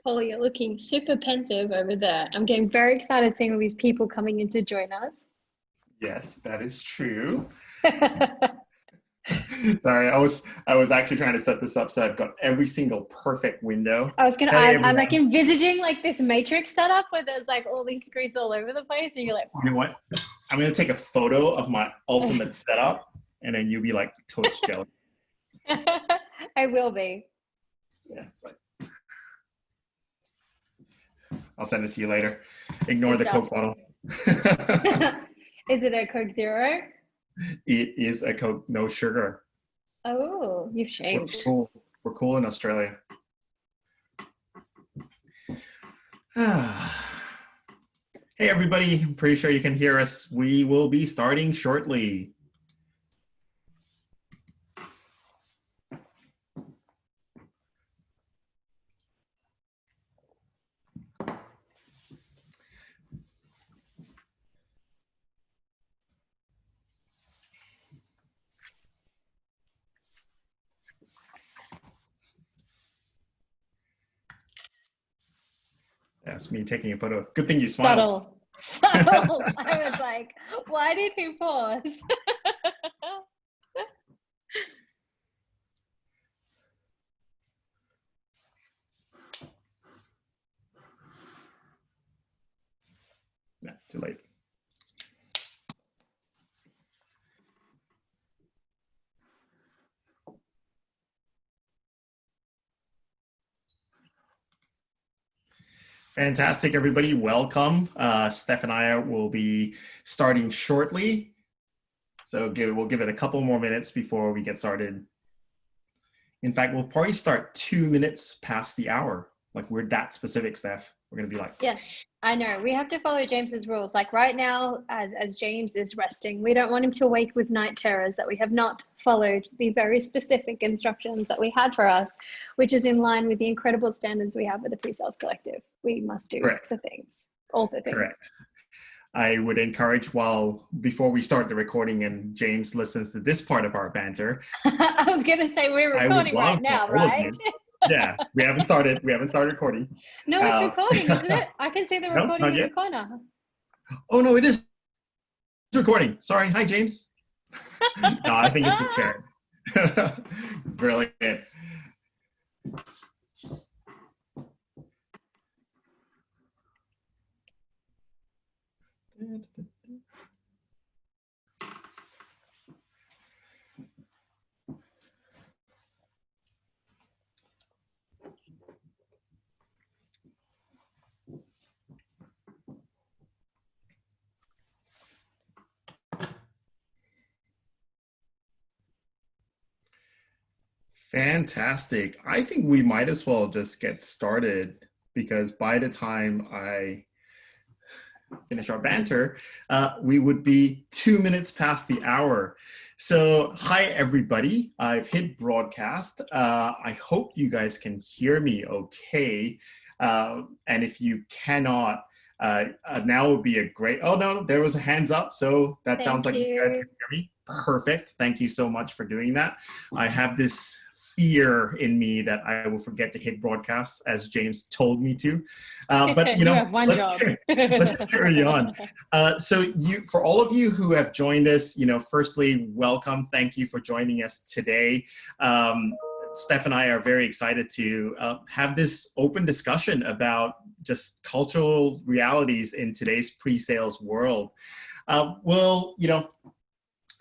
Paul, you're looking super pensive over there. I'm getting very excited seeing all these people coming in to join us. Yes, that is true. Sorry, I was actually trying to set this up so I've got every single perfect window. I'm like envisaging like this matrix setup where there's like all these screens all over the place and you're like, you know what? I'm gonna take a photo of my ultimate setup and then you'll be like toast jelly. I will be. Yeah, it's like I'll send it to you later. Ignore the Coke bottle. Is it a Coke Zero? It is a Coke, no sugar. Oh, you've changed. We're cool in Australia. Hey everybody, I'm pretty sure you can hear us. We will be starting shortly. That's me taking a photo. Good thing you smiled. Subtle. I was like, why did he pause? No, too late. Fantastic, everybody. Welcome. Steph and I will be starting shortly. So we'll give it a couple more minutes before we get started. In fact, we'll probably start 2 minutes past the hour. Like we're that specific, Steph. We're going to be like, yes, I know. We have to follow James's rules. Like right now, as James is resting, we don't want him to wake with night terrors that we have not followed the very specific instructions that we had for us, which is in line with the incredible standards we have with the PreSales Collective. We must do the things, also things. Correct. I would encourage before we start the recording and James listens to this part of our banter. I was going to say we're recording right now, right? Yeah, we haven't started recording. No, it's recording, isn't it? I can see the recording in the corner. Oh no, it is recording. Sorry. Hi, James. No, I think it's just sharing. Brilliant. Fantastic. I think we might as well just get started because by the time I finish our banter, we would be 2 minutes past the hour. So hi, everybody. I've hit broadcast. I hope you guys can hear me okay. And if you cannot, now would be a great, oh no, there was a hands up. So that sounds like you guys can hear me. Perfect. Thank you so much for doing that. I have this fear in me that I will forget to hit broadcast as James told me to. But you know, have one job. Let's carry on. So for all of you who have joined us, you know, firstly, welcome. Thank you for joining us today. Steph and I are very excited to have this open discussion about just cultural realities in today's pre-sales world. Well, you know,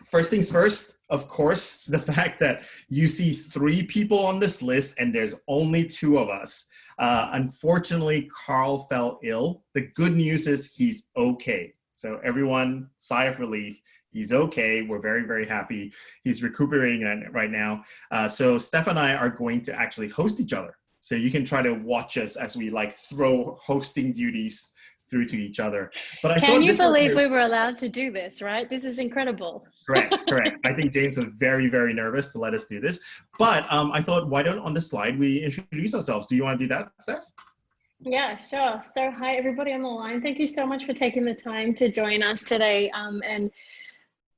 first things first, of course, the fact that you see 3 people on this list and there's only 2 of us. Unfortunately, Carl fell ill. The good news is he's okay. So everyone, sigh of relief. He's okay. We're very, very happy. He's recuperating right now. So Steph and I are going to actually host each other. So you can try to watch us as we like throw hosting duties through to each other. But Can you believe we were allowed to do this, right? This is incredible. Correct. I think James was very, very nervous to let us do this. But I thought, why don't on the slide we introduce ourselves? Do you want to do that, Steph? Yeah, sure. So hi, everybody on the line. Thank you so much for taking the time to join us today. And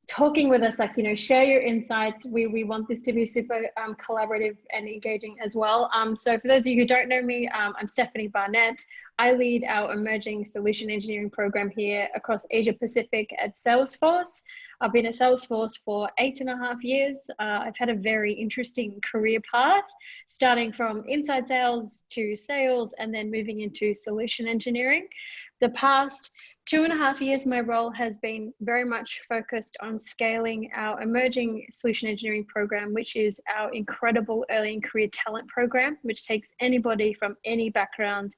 talking with us, like, share your insights. We want this to be super collaborative and engaging as well. So for those of you who don't know me, I'm Stephanie Barnett. I lead our Emerging Solution Engineering program here across Asia Pacific at Salesforce. I've been at Salesforce for 8.5 years. I've had a very interesting career path, starting from inside sales to sales and then moving into solution engineering. The past 2.5 years, my role has been very much focused on scaling our Emerging Solution Engineering program, which is our incredible early in career talent program, which takes anybody from any background,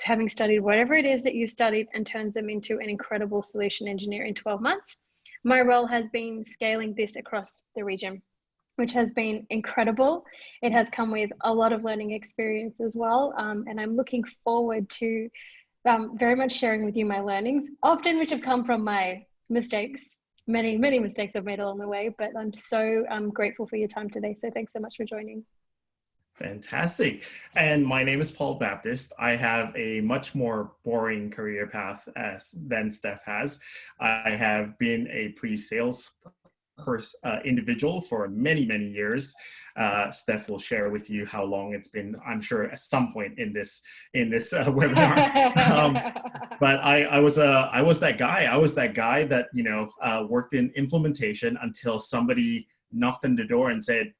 having studied whatever it is that you studied, and turns them into an incredible solution engineer in 12 months. My role has been scaling this across the region, which has been incredible. It has come with a lot of learning experience as well. And I'm looking forward to very much sharing with you my learnings, often which have come from my mistakes. Many mistakes I've made along the way, but I'm so grateful for your time today. So thanks so much for joining. Fantastic. And my name is Paul Baptist. I have a much more boring career path than Steph has. I have been a pre-sales individual for many years. Steph will share with you how long it's been, I'm sure, at some point in this webinar. But I was that guy. I was that guy that worked in implementation until somebody knocked on the door and said,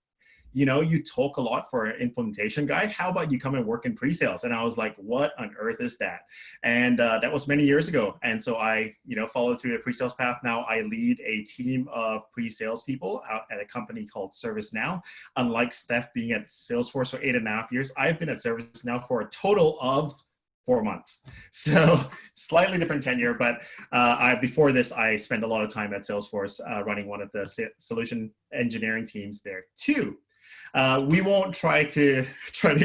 you talk a lot for an implementation guy. How about you come and work in pre-sales? And I was like, what on earth is that? And that was many years ago. And so I, followed through the pre-sales path. Now I lead a team of pre-sales people out at a company called ServiceNow. Unlike Steph being at Salesforce for 8.5 years, I've been at ServiceNow for a total of 4 months. So slightly different tenure, but before this, I spent a lot of time at Salesforce running one of the solution engineering teams there too. We won't try to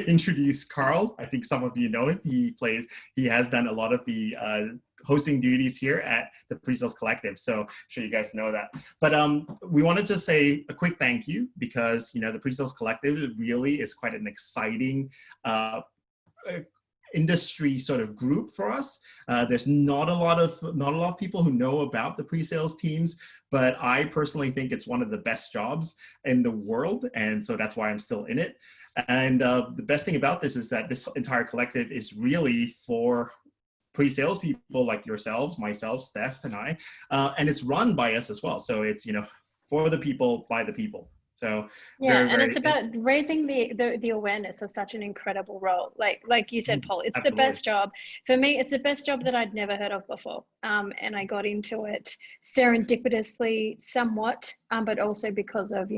introduce Carl. I think some of you know him. He has done a lot of the hosting duties here at the PreSales Collective. So I'm sure you guys know that. But we wanted to say a quick thank you because, the PreSales Collective really is quite an exciting industry sort of group for us. There's not a lot of people who know about the pre-sales teams, but I personally think it's one of the best jobs in the world, and so that's why I'm still in it. And the best thing about this is that this entire collective is really for pre-sales people like yourselves, myself, Steph, and I, and it's run by us as well. So it's for the people, by the people. So yeah, and it's about raising the awareness of such an incredible role. Like you said, Paul, it's absolutely the best job. For me, it's the best job that I'd never heard of before. And I got into it serendipitously somewhat, but also because of,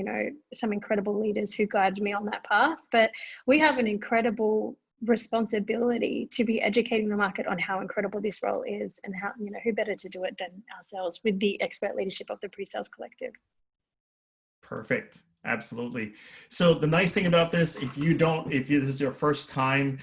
some incredible leaders who guided me on that path. But we have an incredible responsibility to be educating the market on how incredible this role is and how, who better to do it than ourselves with the expert leadership of the PreSales Collective. Perfect. Absolutely. So the nice thing about this, if this is your first time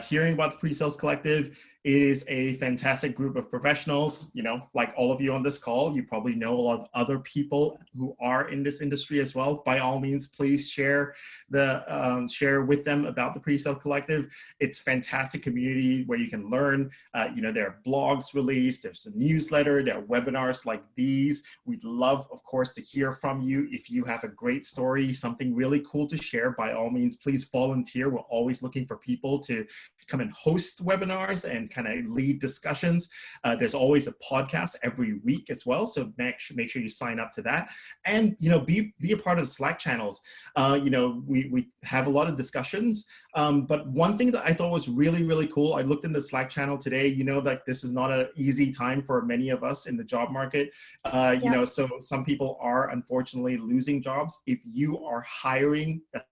hearing about the PreSales Collective, it is a fantastic group of professionals. Like all of you on this call, you probably know a lot of other people who are in this industry as well. By all means, please share with them about the PreSales Collective. It's a fantastic community where you can learn. There are blogs released, there's a newsletter, there are webinars like these. We'd love, of course, to hear from you. If you have a great story, something really cool to share, by all means, please volunteer. We're always looking for people to come and host webinars and kind of lead discussions. There's always a podcast every week as well, so make sure you sign up to that, and be a part of the Slack channels. We have a lot of discussions, but one thing that I thought was really cool, I looked in the Slack channel today. Like this is not an easy time for many of us in the job market. So some people are unfortunately losing jobs. If you are hiring, that's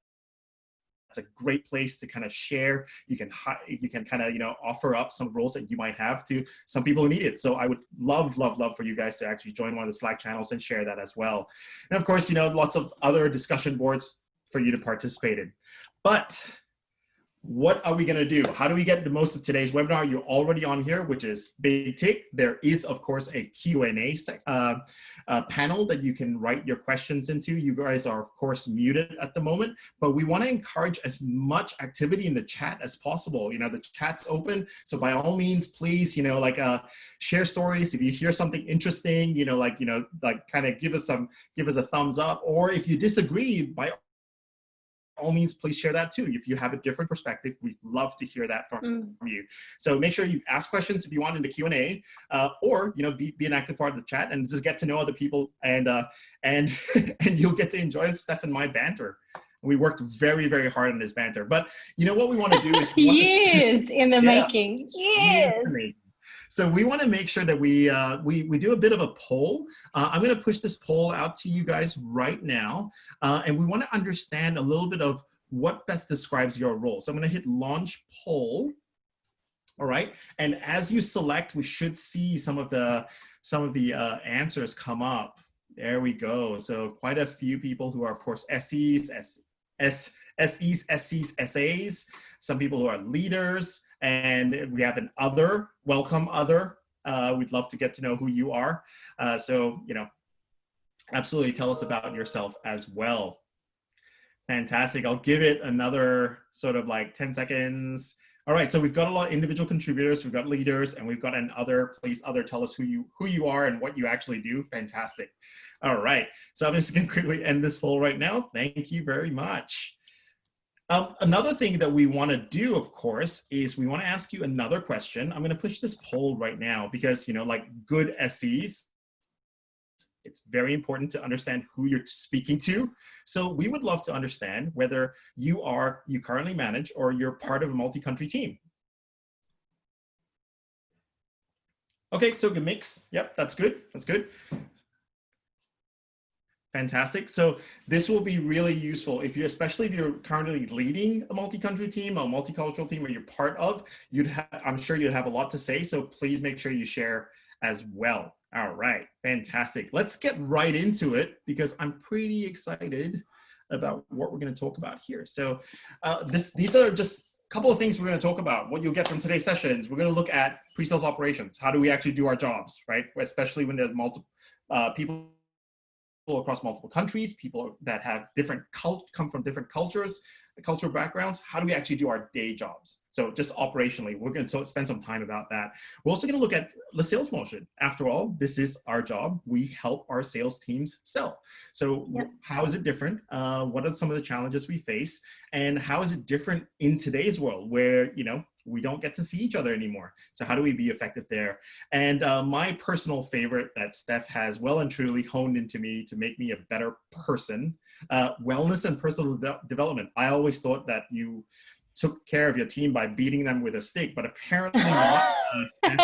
a great place to kind of share. You can kind of, offer up some roles that you might have to some people who need it. So I would love for you guys to actually join one of the Slack channels and share that as well. And of course, lots of other discussion boards for you to participate in. But what are we going to do? How do we get the most of today's webinar? You're already on here, which is big tick. There is, of course, a Q&A panel that you can write your questions into. You guys are, of course, muted at the moment, but we want to encourage as much activity in the chat as possible. You know, the chat's open, so by all means, please, you know, like share stories. If you hear something interesting, you know, like kind of give us a thumbs up, or if you disagree, by all means, please share that too. If you have a different perspective, we'd love to hear that from you. So make sure you ask questions if you want in the Q&A, or, you know, be an active part of the chat and just get to know other people, and and you'll get to enjoy Steph and my banter. We worked very, very hard on this banter, but you know what we want to do is years in the making. Years. So we want to make sure that we do a bit of a poll. I'm going to push this poll out to you guys right now, and we want to understand a little bit of what best describes your role. So I'm going to hit launch poll. All right, and as you select, we should see some of the answers come up. There we go. So quite a few people who are, of course, SEs, SEs, SCs, SAs. Some people who are leaders. And we have an other, welcome other. We'd love to get to know who you are. So, you know, absolutely tell us about yourself as well. Fantastic. I'll give it another sort of like 10 seconds. All right, so we've got a lot of individual contributors, we've got leaders, and we've got an other. Please, other, tell us who you are and what you actually do. Fantastic. All right, so I'm just going to quickly end this poll right now. Thank you very much. Another thing that we want to do, of course, is we want to ask you another question. I'm going to push this poll right now because, you know, like good SEs, it's very important to understand who you're speaking to. So we would love to understand whether you currently manage or you're part of a multi-country team. Okay, so good mix. Yep, that's good. That's good. Fantastic. So this will be really useful especially if you're currently leading a multi-country team, a multicultural team, or you're part of, I'm sure you'd have a lot to say. So please make sure you share as well. All right, fantastic. Let's get right into it because I'm pretty excited about what we're going to talk about here. So these are just a couple of things we're going to talk about. What you'll get from today's sessions, we're going to look at pre-sales operations. How do we actually do our jobs, right? Especially when there's multiple people across multiple countries, people that have come from different cultures, cultural backgrounds. How do we actually do our day jobs? So just operationally, we're going to spend some time about that. We're also going to look at the sales motion. After all, this is our job. We help our sales teams sell. So How is it different? What are some of the challenges we face? And how is it different in today's world where, you know, we don't get to see each other anymore? So how do we be effective there? And my personal favorite that Steph has well and truly honed into me to make me a better person, wellness and personal development. I always thought that you took care of your team by beating them with a stick, but apparently not. Steph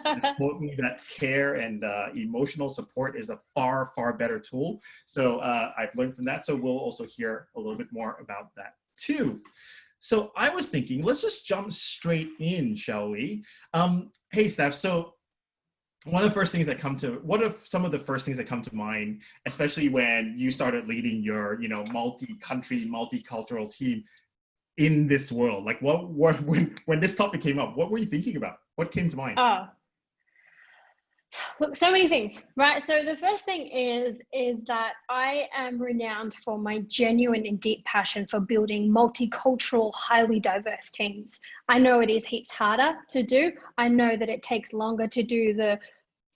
has taught me that care and emotional support is a far, far better tool. So I've learned from that. So we'll also hear a little bit more about that too. So I was thinking, let's just jump straight in, shall we? Hey, Steph, so what are some of the first things that come to mind, especially when you started leading your, you know, multi-country, multicultural team in this world? Like when this topic came up, what were you thinking about? What came to mind? Look, so many things, right? So the first thing is that I am renowned for my genuine and deep passion for building multicultural, highly diverse teams. I know it is heaps harder to do. I know that it takes longer to do the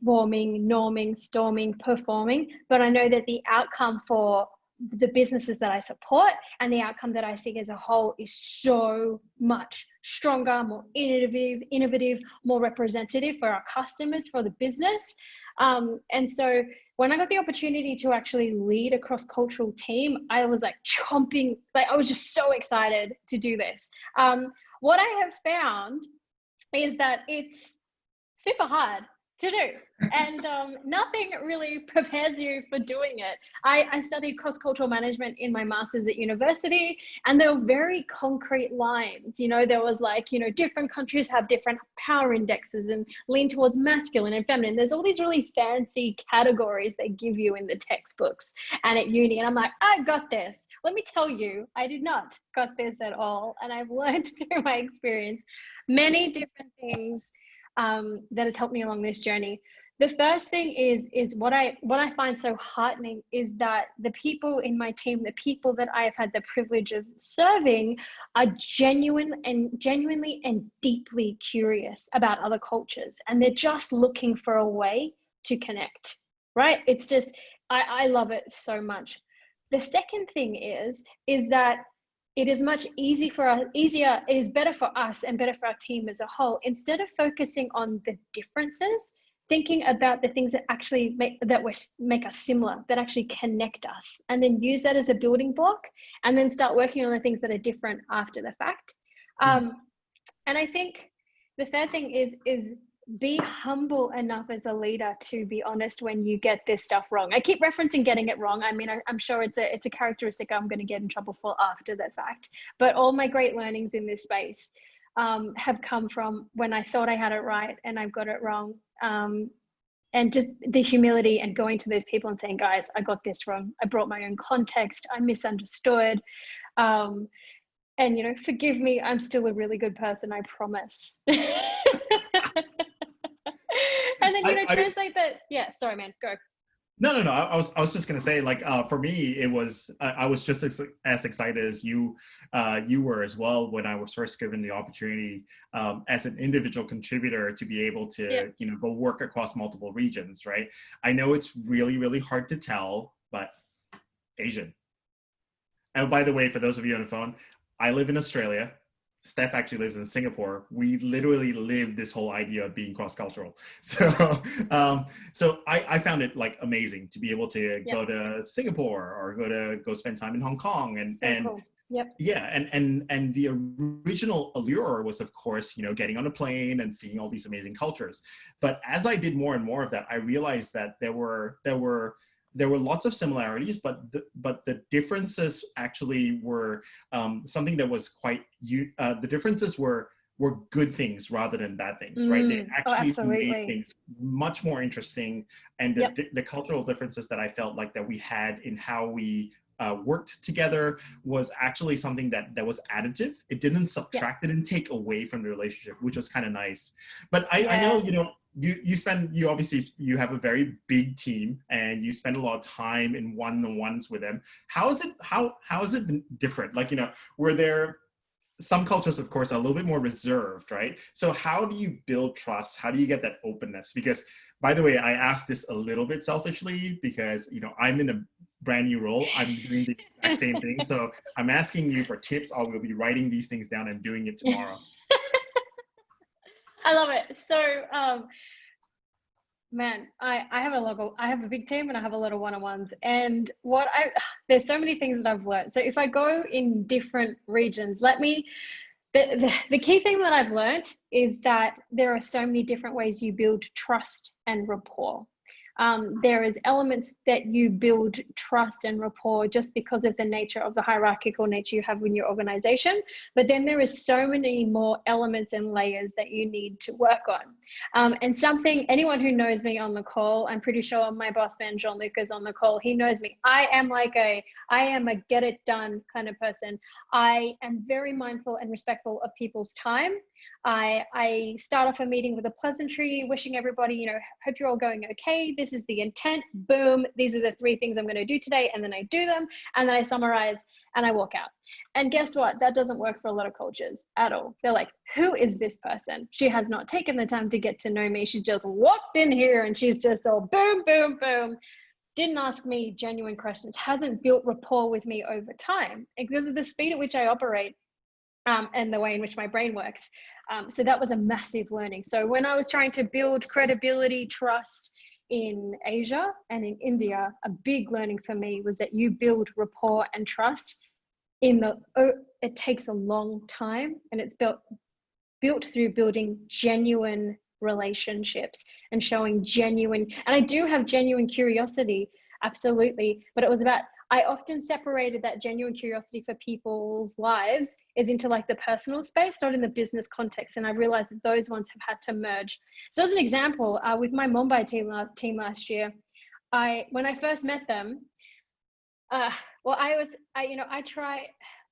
warming, norming, storming, performing, but I know that the outcome for the businesses that I support and the outcome that I see as a whole is so much stronger, more innovative, more representative for our customers, for the business. And so when I got the opportunity to actually lead a cross-cultural team, I was like chomping, like I was just so excited to do this. What I have found is that it's super hard to do, and nothing really prepares you for doing it. I studied cross-cultural management in my master's at university, and there were very concrete lines. You know, there was like, you know, different countries have different power indexes and lean towards masculine and feminine. There's all these really fancy categories they give you in the textbooks and at uni, and I'm like, I've got this. let me tell you, I did not got this at all. And I've learned through my experience many different things that has helped me along this journey. The first thing is what I find so heartening is that the people in my team, the people that I have had the privilege of serving, are genuinely and deeply curious about other cultures, and they're just looking for a way to connect. Right? It's just I love it so much. The second thing is that it is much easier, it is better for us and better for our team as a whole. Instead of focusing on the differences, thinking about the things that actually make us similar, that actually connect us, and then use that as a building block, and then start working on the things that are different after the fact. And I think the third thing is be humble enough as a leader to be honest when you get this stuff wrong. I keep referencing getting it wrong. I mean, I'm sure it's a characteristic I'm going to get in trouble for after the fact. But all my great learnings in this space have come from when I thought I had it right and I've got it wrong. And just the humility and going to those people and saying, guys, I got this wrong. I brought my own context. I misunderstood. And, forgive me. I'm still a really good person. I promise. And then, translate that. Yeah. Sorry, man. Go. No. I was just gonna say, like, for me, it was I was just as excited as you were as well when I was first given the opportunity as an individual contributor to be able to go work across multiple regions. Right. I know it's really, really hard to tell, but Asian. And by the way, for those of you on the phone, I live in Australia. Steph actually lives in Singapore. We literally live this whole idea of being cross-cultural. So, so I found it like amazing to be able to go to Singapore or go spend time in Hong Kong Cool. And the original allure was, of course, getting on a plane and seeing all these amazing cultures. But as I did more and more of that, I realized that there were lots of similarities, but the differences actually were something that was quite. The differences were good things rather than bad things, right? They actually made things much more interesting, and the cultural differences that I felt like that we had in how we worked together was actually something that was additive. It didn't subtract, it didn't take away from the relationship, which was kind of nice. But I know, you obviously have a very big team and you spend a lot of time in one-on-ones with them. How has it been different? Like, were there some cultures, of course, are a little bit more reserved, right? So how do you build trust? How do you get that openness? Because, by the way, I asked this a little bit selfishly because, I'm in a brand new role. I'm doing the exact same thing. So I'm asking you for tips. I will be writing these things down and doing it tomorrow. I love it. So, man, I have a big team and I have a lot of one-on-ones, and there's so many things that I've learned. So if I go in different regions, the key thing that I've learned is that there are so many different ways you build trust and rapport. There is elements that you build trust and rapport just because of the nature of the hierarchical nature you have in your organization. But then there is so many more elements and layers that you need to work on. And anyone who knows me on the call, I'm pretty sure my boss man, Jean-Luc, is on the call. He knows me. I am a get it done kind of person. I am very mindful and respectful of people's time. I start off a meeting with a pleasantry, wishing everybody, hope you're all going okay. This is the intent. Boom. These are the 3 things I'm going to do today. And then I do them. And then I summarize and I walk out. And guess what? That doesn't work for a lot of cultures at all. They're like, who is this person? She has not taken the time to get to know me. She's just walked in here and she's just all boom, boom, boom. Didn't ask me genuine questions, hasn't built rapport with me over time. And because of the speed at which I operate, and the way in which my brain works. So that was a massive learning. So when I was trying to build credibility, trust in Asia and in India, a big learning for me was that you build rapport and trust it takes a long time, and it's built through building genuine relationships and showing and I do have genuine curiosity, absolutely, but it was about, I often separated that genuine curiosity for people's lives is into like the personal space, not in the business context. And I realized that those ones have had to merge. So as an example, with my Mumbai team last year, when I first met them, Well,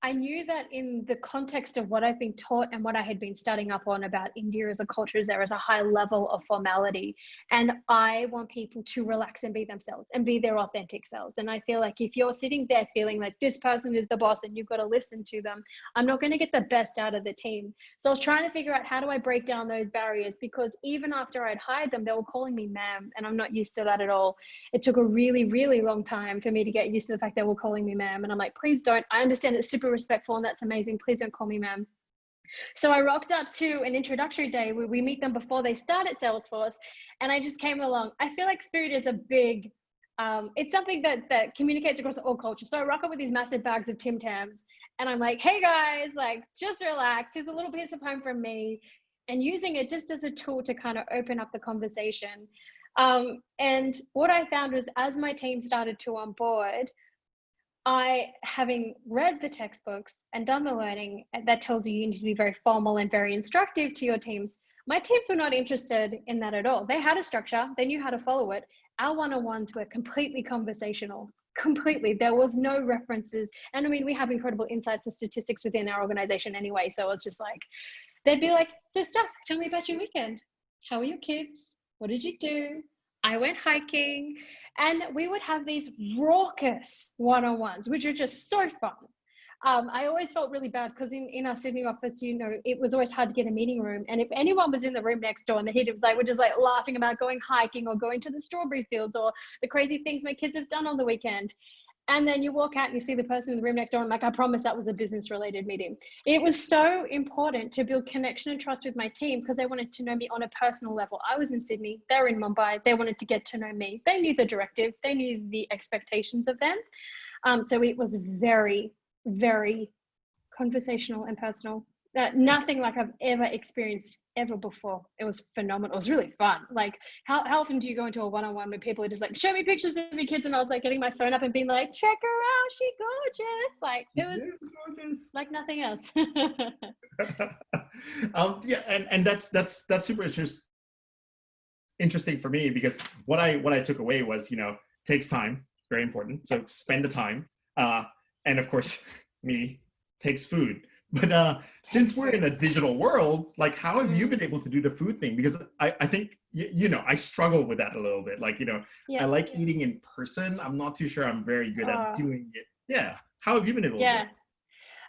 I knew that in the context of what I've been taught and what I had been studying up on about India as a culture, there is a high level of formality. And I want people to relax and be themselves and be their authentic selves. And I feel like if you're sitting there feeling like this person is the boss and you've got to listen to them, I'm not going to get the best out of the team. So I was trying to figure out, how do I break down those barriers? Because even after I'd hired them, they were calling me ma'am, and I'm not used to that at all. It took a really, really long time for me to get used to the fact they were calling me ma'am. And I'm like, please don't. I understand it's super respectful and that's amazing. Please don't call me ma'am. So I rocked up to an introductory day where we meet them before they start at Salesforce, and I just came along. I feel like food is a big, it's something that communicates across all cultures. So I rock up with these massive bags of Tim Tams, and I'm like, hey guys, like just relax. Here's a little piece of home from me, and using it just as a tool to kind of open up the conversation. And what I found was, as my team started to onboard, having read the textbooks and done the learning that tells you need to be very formal and very instructive to your teams, my teams were not interested in that at all. They had a structure, they knew how to follow it. Our one-on-ones were completely conversational, completely. There was no references. And I mean, we have incredible insights and statistics within our organization anyway. So it's just like, they'd be like, so Steph, tell me about your weekend. How are your kids? What did you do? I went hiking. And we would have these raucous one-on-ones, which are just so fun. I always felt really bad because in our Sydney office, it was always hard to get a meeting room. And if anyone was in the room next door and they were just like laughing about going hiking or going to the strawberry fields or the crazy things my kids have done on the weekend. And then you walk out and you see the person in the room next door, and I'm like, I promise that was a business related meeting. It was so important to build connection and trust with my team because they wanted to know me on a personal level. I was in Sydney, they were in Mumbai, they wanted to get to know me. They knew the directive, they knew the expectations of them. So it was very, very conversational and personal. Nothing like I've ever experienced ever before. It was phenomenal. It was really fun. Like, how often do you go into a one-on-one where people are just like, show me pictures of your kids, and I was like getting my phone up and being like, check her out, she gorgeous. Like, it was gorgeous, like nothing else. Yeah, and that's super interesting for me, because what I took away was, takes time, very important. So spend the time, and of course, takes food. But since we're in a digital world, like, how have you been able to do the food thing? Because I think, I struggle with that a little bit. Like, I like eating in person. I'm not too sure I'm very good at doing it. Yeah. How have you been able to do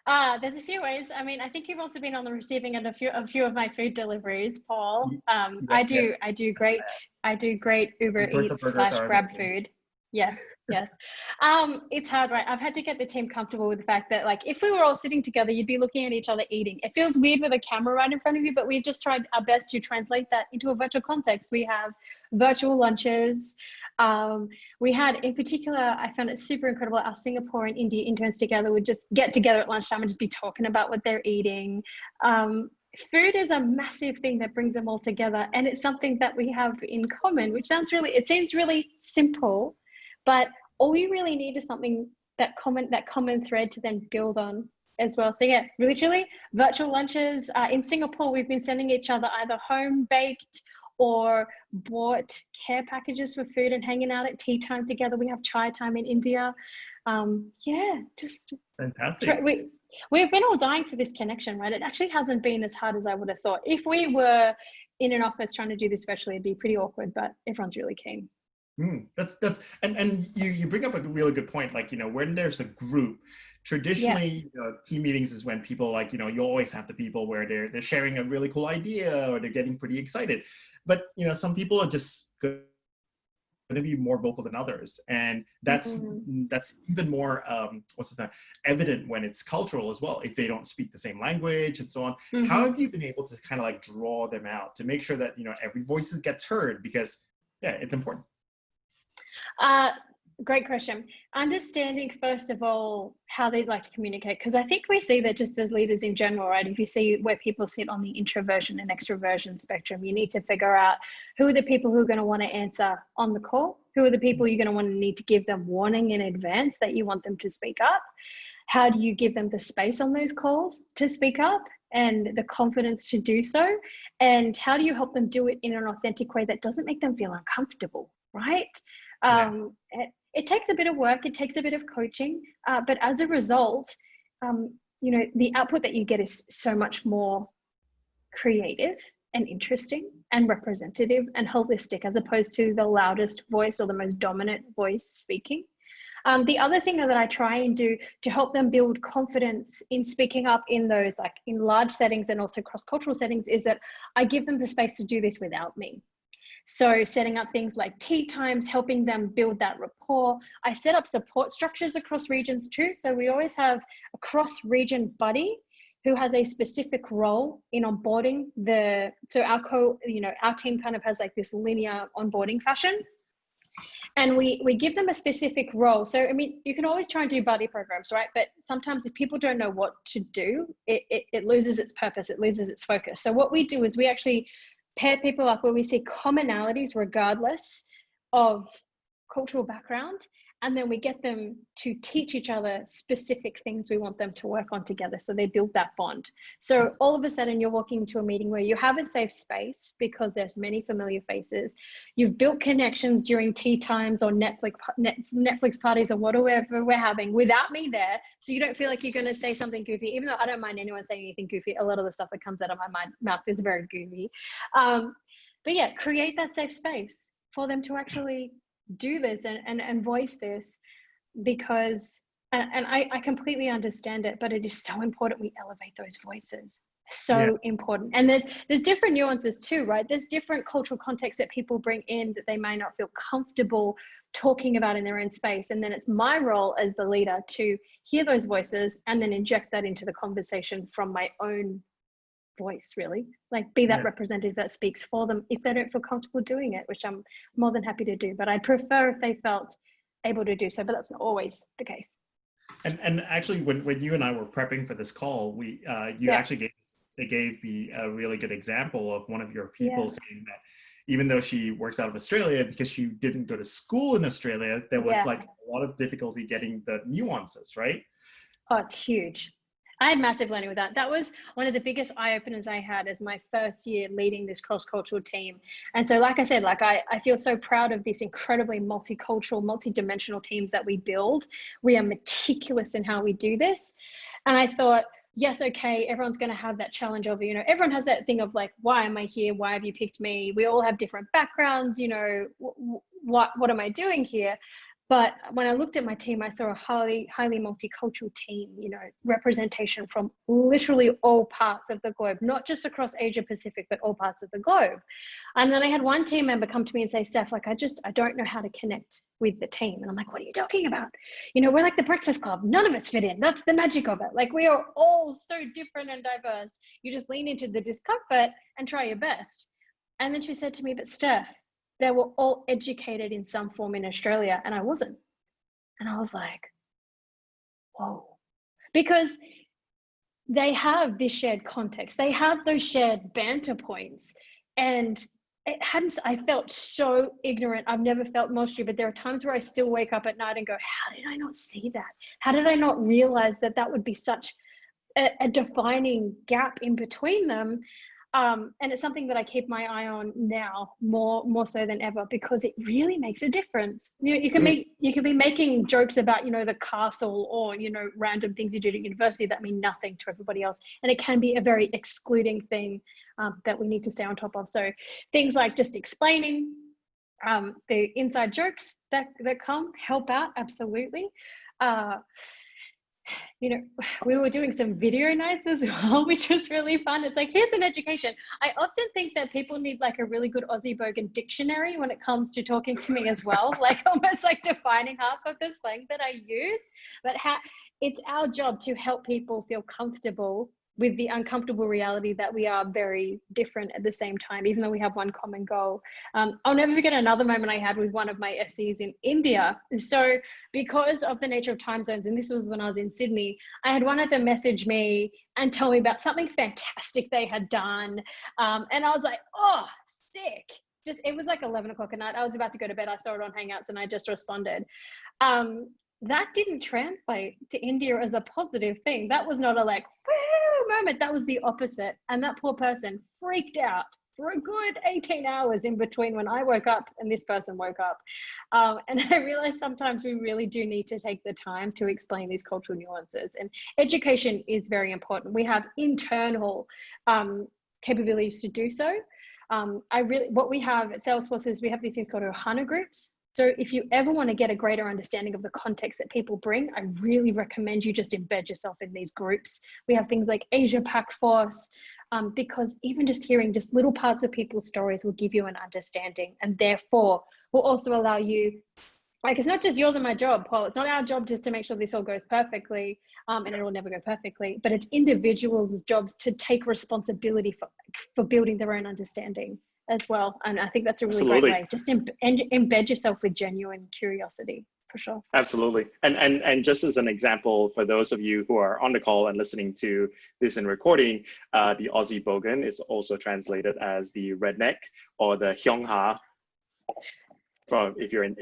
it? There's a few ways. I mean, I think you've also been on the receiving end of a few of my food deliveries, Paul. Yes. I do great Uber Eats / Grab food. Yes. It's hard, right? I've had to get the team comfortable with the fact that, like, if we were all sitting together, you'd be looking at each other eating. It feels weird with a camera right in front of you, but we've just tried our best to translate that into a virtual context. We have virtual lunches. We had, in particular, I found it super incredible, our Singapore and India interns together would just get together at lunchtime and just be talking about what they're eating. Food is a massive thing that brings them all together, and it's something that we have in common, which seems really simple, but all you really need is something, that common thread to then build on as well. So yeah, really truly virtual lunches. In Singapore, we've been sending each other either home baked or bought care packages for food and hanging out at tea time together. We have chai time in India. Just fantastic. We've been all dying for this connection, right? It actually hasn't been as hard as I would have thought. If we were in an office trying to do this virtually, it'd be pretty awkward, but everyone's really keen. That's and you bring up a really good point. Like, when there's a group, traditionally, team meetings is when people, like, you always have the people where they're sharing a really cool idea or they're getting pretty excited. But some people are just going to be more vocal than others, and that's even more evident when it's cultural as well. If they don't speak the same language and so on, how have you been able to kind of like draw them out to make sure that every voice gets heard? Because it's important. Great question. Understanding, first of all, how they'd like to communicate, because I think we see that just as leaders in general, right? If you see where people sit on the introversion and extroversion spectrum, you need to figure out who are the people who are going to want to answer on the call, who are the people you're going to need to give them warning in advance that you want them to speak up. How do you give them the space on those calls to speak up and the confidence to do so? And how do you help them do it in an authentic way that doesn't make them feel uncomfortable, right? it takes a bit of work, it takes a bit of coaching, but as a result, you know, the output that you get is so much more creative and interesting and representative and holistic, as opposed to the loudest voice or the most dominant voice speaking. The other thing that I try and do to help them build confidence in speaking up in those, like in large settings and also cross-cultural settings, is that I give them the space to do this without me. So setting up things like tea times, helping them build that rapport. I set up support structures across regions too. So we always have a cross-region buddy who has a specific role in onboarding so our team kind of has like this linear onboarding fashion. And we give them a specific role. So, I mean, you can always try and do buddy programs, right? But sometimes if people don't know what to do, it loses its purpose, it loses its focus. So what we do is we actually pair people up where we see commonalities regardless of cultural background. And then we get them to teach each other specific things we want them to work on together. So they build that bond. So all of a sudden you're walking into a meeting where you have a safe space because there's many familiar faces. You've built connections during tea times or Netflix parties or whatever we're having without me there. So you don't feel like you're going to say something goofy, even though I don't mind anyone saying anything goofy. A lot of the stuff that comes out of my mouth is very goofy. But yeah, create that safe space for them to actually do this and voice this, because and I completely understand it, but it is so important we elevate those voices. So important. And there's different nuances too, right? There's different cultural contexts that people bring in that they may not feel comfortable talking about in their own space. And then it's my role as the leader to hear those voices and then inject that into the conversation from my own voice, really, like be that representative that speaks for them if they don't feel comfortable doing it, which I'm more than happy to do, but I'd prefer if they felt able to do so, but that's not always the case. And actually when you and I were prepping for this call, you actually gave me a really good example of one of your people saying that even though she works out of Australia, because she didn't go to school in Australia, there was like a lot of difficulty getting the nuances, right? Oh, it's huge. I had massive learning with that. That was one of the biggest eye-openers I had as my first year leading this cross-cultural team. And so, like I said, like I feel so proud of this incredibly multicultural, multidimensional teams that we build. We are meticulous in how we do this. And I thought, yes, okay, everyone's going to have that challenge of, you know, everyone has that thing of like, why am I here? Why have you picked me? We all have different backgrounds, you know, what am I doing here? But when I looked at my team, I saw a highly multicultural team, you know, representation from literally all parts of the globe, not just across Asia Pacific, but all parts of the globe. And then I had one team member come to me and say, Steph, like, I don't know how to connect with the team. And I'm like, what are you talking about? You know, we're like the Breakfast Club. None of us fit in. That's the magic of it. Like, we are all so different and diverse. You just lean into the discomfort and try your best. And then she said to me, but Steph, they were all educated in some form in Australia and I wasn't. And I was like, whoa, because they have this shared context. They have those shared banter points. And I felt so ignorant. I've never felt more stupid. There are times where I still wake up at night and go, how did I not see that? How did I not realize that that would be such a defining gap in between them? And it's something that I keep my eye on now more so than ever, because it really makes a difference. You know, you can be making jokes about, you know, the castle or, you know, random things you did at university that mean nothing to everybody else. And it can be a very excluding thing that we need to stay on top of. So things like just explaining the inside jokes that come help out. Absolutely. You know, we were doing some video nights as well, which was really fun. It's like, here's an education. I often think that people need like a really good Aussie Bogan dictionary when it comes to talking to me as well, like almost like defining half of the slang that I use. But it's our job to help people feel comfortable with the uncomfortable reality that we are very different at the same time, even though we have one common goal. I'll never forget another moment I had with one of my SEs in India. So because of the nature of time zones, and this was when I was in Sydney, I had one of them message me and tell me about something fantastic they had done. And I was like, oh, sick. It was like 11 o'clock at night. I was about to go to bed. I saw it on Hangouts and I just responded. That didn't translate to India as a positive thing. That was not a like, woo moment. That was the opposite. And that poor person freaked out for a good 18 hours in between when I woke up and this person woke up. And I realized sometimes we really do need to take the time to explain these cultural nuances, and education is very important. We have internal capabilities to do so. What we have at Salesforce is we have these things called Ohana groups. So if you ever want to get a greater understanding of the context that people bring, I really recommend you just embed yourself in these groups. We have things like Asia Pac Force, because even just hearing just little parts of people's stories will give you an understanding, and therefore will also allow you, like, it's not just yours and my job, Paul. It's not our job just to make sure this all goes perfectly, and it will never go perfectly, but it's individuals' jobs to take responsibility for building their own understanding as well. And I think that's a really great way. Just embed yourself with genuine curiosity, for sure. Absolutely. And just as an example, for those of you who are on the call and listening to this in recording, the Aussie Bogan is also translated as the redneck or the Hyongha, from if you're in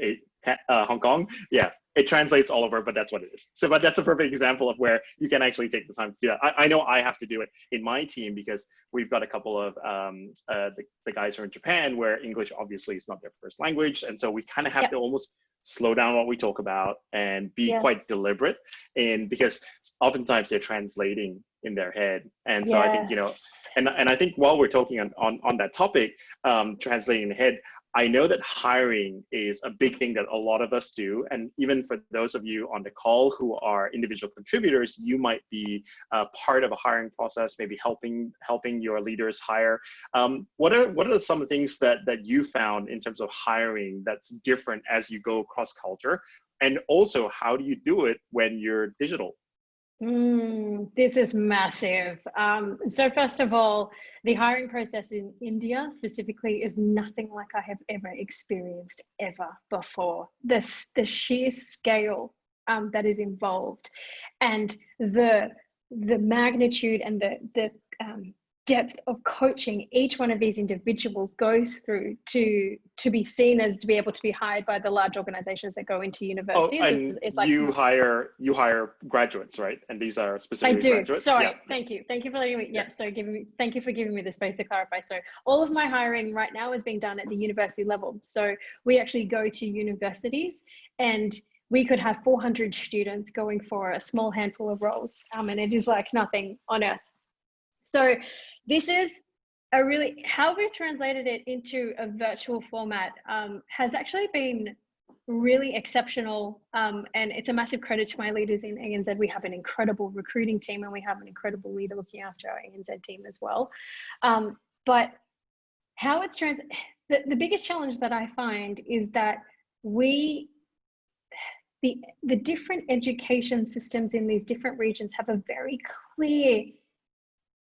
Hong Kong. Yeah, it translates all over, but that's what it is. So, but that's a perfect example of where you can actually take the time to do that. I know I have to do it in my team because we've got a couple of the guys who are in Japan where English obviously is not their first language. And so we kind of have to almost slow down what we talk about and be quite deliberate, and because oftentimes they're translating in their head. And so I think, you know, and I think while we're talking on that topic, translating in the head, I know that hiring is a big thing that a lot of us do. And even for those of you on the call who are individual contributors, you might be part of a hiring process, maybe helping your leaders hire. What are some of the things that you found in terms of hiring that's different as you go cross culture? And also, how do you do it when you're digital? This is massive. So first of all, the hiring process in India specifically is nothing like I have ever experienced ever before. The sheer scale that is involved, and the magnitude and the depth of coaching each one of these individuals goes through to be seen as to be able to be hired by the large organizations that go into universities. It's like you hire graduates, right? And these are specifically graduates. Sorry, thank you for letting me. Thank you for giving me the space to clarify. So all of my hiring right now is being done at the university level. So we actually go to universities, and we could have 400 students going for a small handful of roles, and it is like nothing on earth. So this is how we've translated it into a virtual format has actually been really exceptional. And it's a massive credit to my leaders in ANZ. We have an incredible recruiting team, and we have an incredible leader looking after our ANZ team as well. But how it's the biggest challenge that I find is that the different education systems in these different regions have a very clear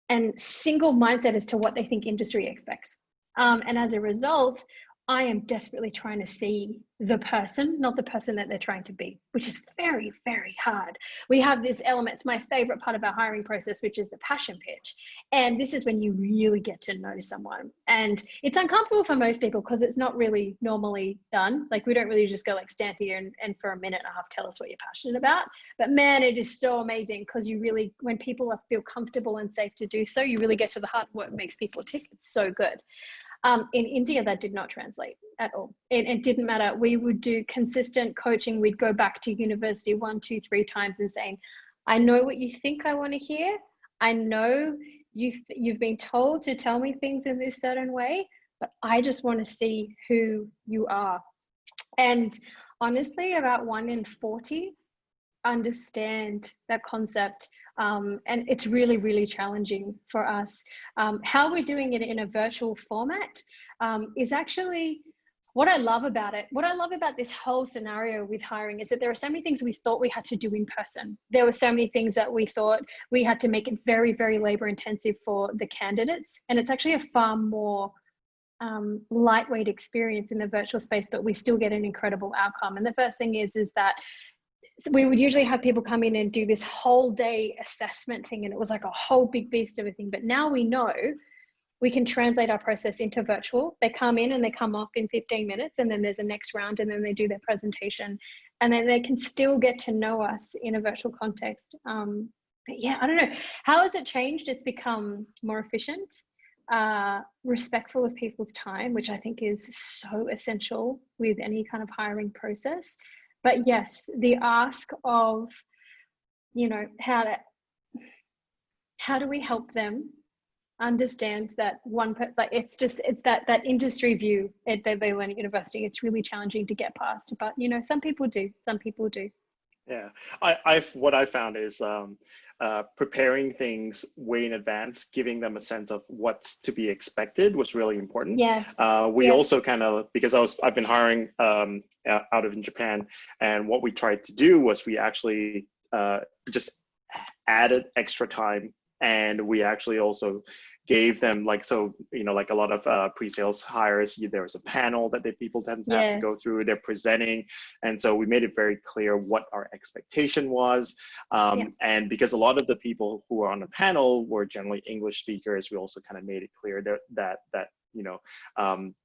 and single mindset as to what they think industry expects. And as a result, I am desperately trying to see the person, not the person that they're trying to be, which is very, very hard. We have this element, it's my favorite part of our hiring process, which is the passion pitch. And this is when you really get to know someone. And it's uncomfortable for most people because it's not really normally done. Like, we don't really just go like, stand here and for a minute and a half, tell us what you're passionate about. But man, it is so amazing because you really, when people feel comfortable and safe to do so, you really get to the heart of what makes people tick. It's so good. In India, that did not translate at all. It didn't matter. We would do consistent coaching. We'd go back to university 1, 2, 3 times and saying, I know what you think I want to hear. I know you've been told to tell me things in this certain way, but I just want to see who you are. And honestly, about 1 in 40 understand that concept. And it's really, really challenging for us. How we're doing it in a virtual format is actually what I love about it. What I love about this whole scenario with hiring is that there are so many things we thought we had to do in person. There were so many things that we thought we had to make it very, very labor intensive for the candidates. And it's actually a far more lightweight experience in the virtual space, but we still get an incredible outcome. And the first thing is that we would usually have people come in and do this whole day assessment thing, and it was like a whole big beast of a thing. But now we know we can translate our process into virtual. They come in and they come off in 15 minutes, and then there's a next round, and then they do their presentation, and then they can still get to know us in a virtual context. But yeah, I don't know. How has it changed? It's become more efficient. respectful of people's time, which I think is so essential with any kind of hiring process. But yes, the ask of, you know, how do we help them understand that it's that industry view that they learn at university. It's really challenging to get past, but you know, some people do. Yeah, what I found is preparing things way in advance, giving them a sense of what's to be expected was really important. Yes. We also kind of, because I've been hiring out of Japan, and what we tried to do was we actually just added extra time, and we actually also gave them like a lot of pre-sales hires, there was a panel that people tend to have to go through, they're presenting, and so we made it very clear what our expectation was, and because a lot of the people who are on the panel were generally English speakers, we also kind of made it clear that you know,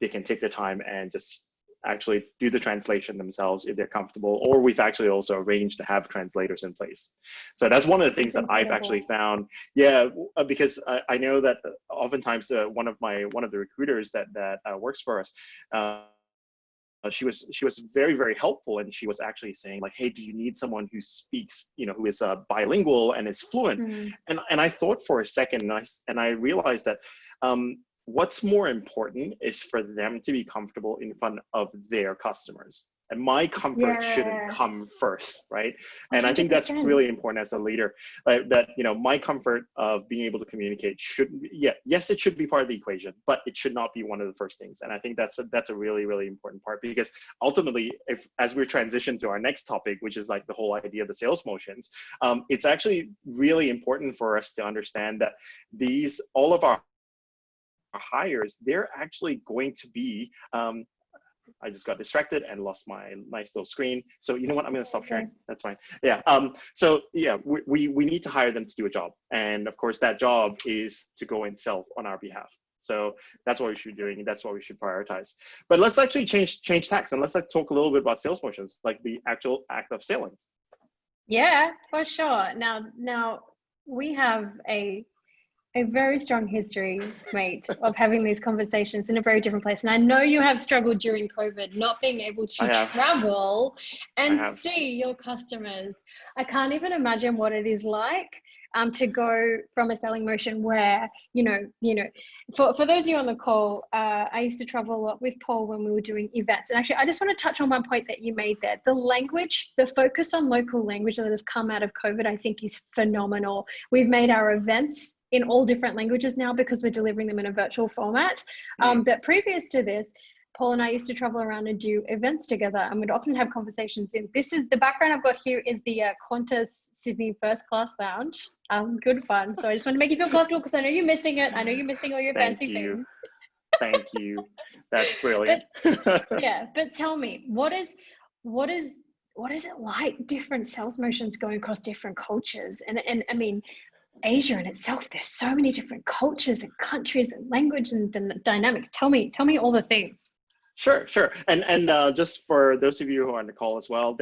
they can take the time and just actually do the translation themselves if they're comfortable, or we've actually also arranged to have translators in place. So that's one of the things that I've actually found. Yeah, because I know that oftentimes one of the recruiters that works for us, she was very, very helpful, and she was actually saying like, hey, do you need someone who speaks, you know, who is bilingual and is fluent? And I thought for a second, and I realized that what's more important is for them to be comfortable in front of their customers. And my comfort shouldn't come first, right? And 100%. I think that's really important as a leader, that, you know, my comfort of being able to communicate shouldn't be, yes, it should be part of the equation, but it should not be one of the first things. And I think that's a really, really important part, because ultimately, as we transition to our next topic, which is like the whole idea of the sales motions, it's actually really important for us to understand that all of our hires, they're actually going to be, I just got distracted and lost my nice little screen. So you know what, I'm going to stop sharing. That's fine. Yeah. So yeah, we need to hire them to do a job. And of course that job is to go and sell on our behalf. So that's what we should be doing. That's what we should prioritize. But let's actually change tacks, and let's talk a little bit about sales motions, like the actual act of selling. Yeah, for sure. Now we have a very strong history, mate, of having these conversations in a very different place. And I know you have struggled during COVID, not being able to travel and see your customers. I can't even imagine what it is like to go from a selling motion where, you know, for those of you on the call, I used to travel a lot with Paul when we were doing events. And actually, I just want to touch on one point that you made there. The language, the focus on local language that has come out of COVID, I think is phenomenal. We've made our events in all different languages now because we're delivering them in a virtual format. That previous to this, Paul and I used to travel around and do events together, and we'd often have conversations in, this is the background I've got here is the Qantas Sydney First Class Lounge. Good fun. So I just want to make you feel comfortable because I know you're missing it. I know you're missing all your fancy things. Thank you. That's brilliant. But tell me, what is it like, different sales motions going across different cultures? And I mean, Asia in itself, there's so many different cultures and countries and language and dynamics. Tell me all the things. Sure. And just for those of you who are on the call as well,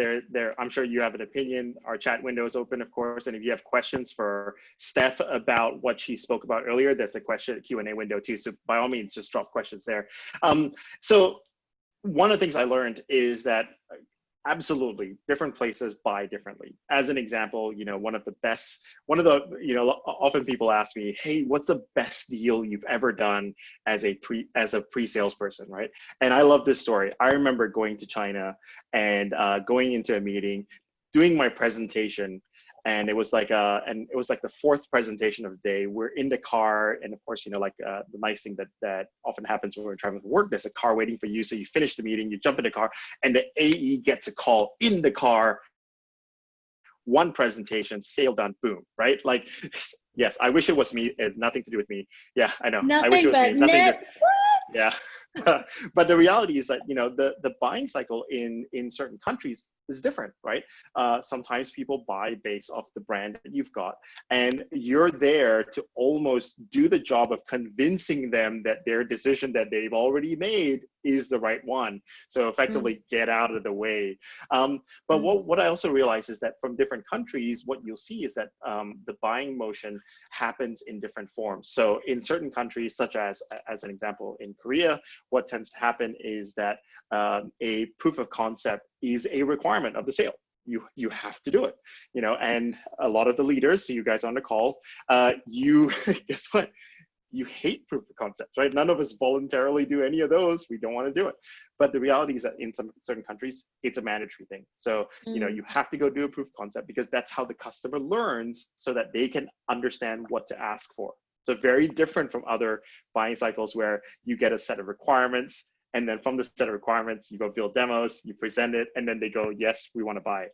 I'm sure you have an opinion. Our chat window is open, of course. And if you have questions for Steph about what she spoke about earlier, there's a Q&A window too. So by all means, just drop questions there. So one of the things I learned is that absolutely different places buy differently. As an example, you know, often people ask me, hey, what's the best deal you've ever done as a pre-sales person, right? And I love this story. I remember going to China and going into a meeting, doing my presentation, and it was like the fourth presentation of the day. We're in the car, and of course, you know, like the nice thing that often happens when we're traveling to work, there's a car waiting for you. So you finish the meeting, you jump in the car, and the AE gets a call in the car. One presentation, sale done, boom, right? Like, yes, I wish it was me. It had nothing to do with me. Yeah, I know. I wish it was me. Yeah. But the reality is that, you know, the buying cycle in certain countries is different, right? Sometimes people buy based off the brand that you've got, and you're there to almost do the job of convincing them that their decision that they've already made is the right one. So effectively get out of the way. But what I also realize is that from different countries, what you'll see is that the buying motion happens in different forms. So in certain countries, such as an example, in Korea, what tends to happen is that a proof of concept is a requirement of the sale. You have to do it, you know, and a lot of the leaders, so you guys on the call, you guess what? You hate proof of concepts, right? None of us voluntarily do any of those. We don't want to do it. But the reality is that in some certain countries, it's a mandatory thing. So, you know, you have to go do a proof of concept because that's how the customer learns so that they can understand what to ask for. So very different from other buying cycles where you get a set of requirements, and then from the set of requirements, you go build demos, you present it, and then they go, yes, we want to buy it.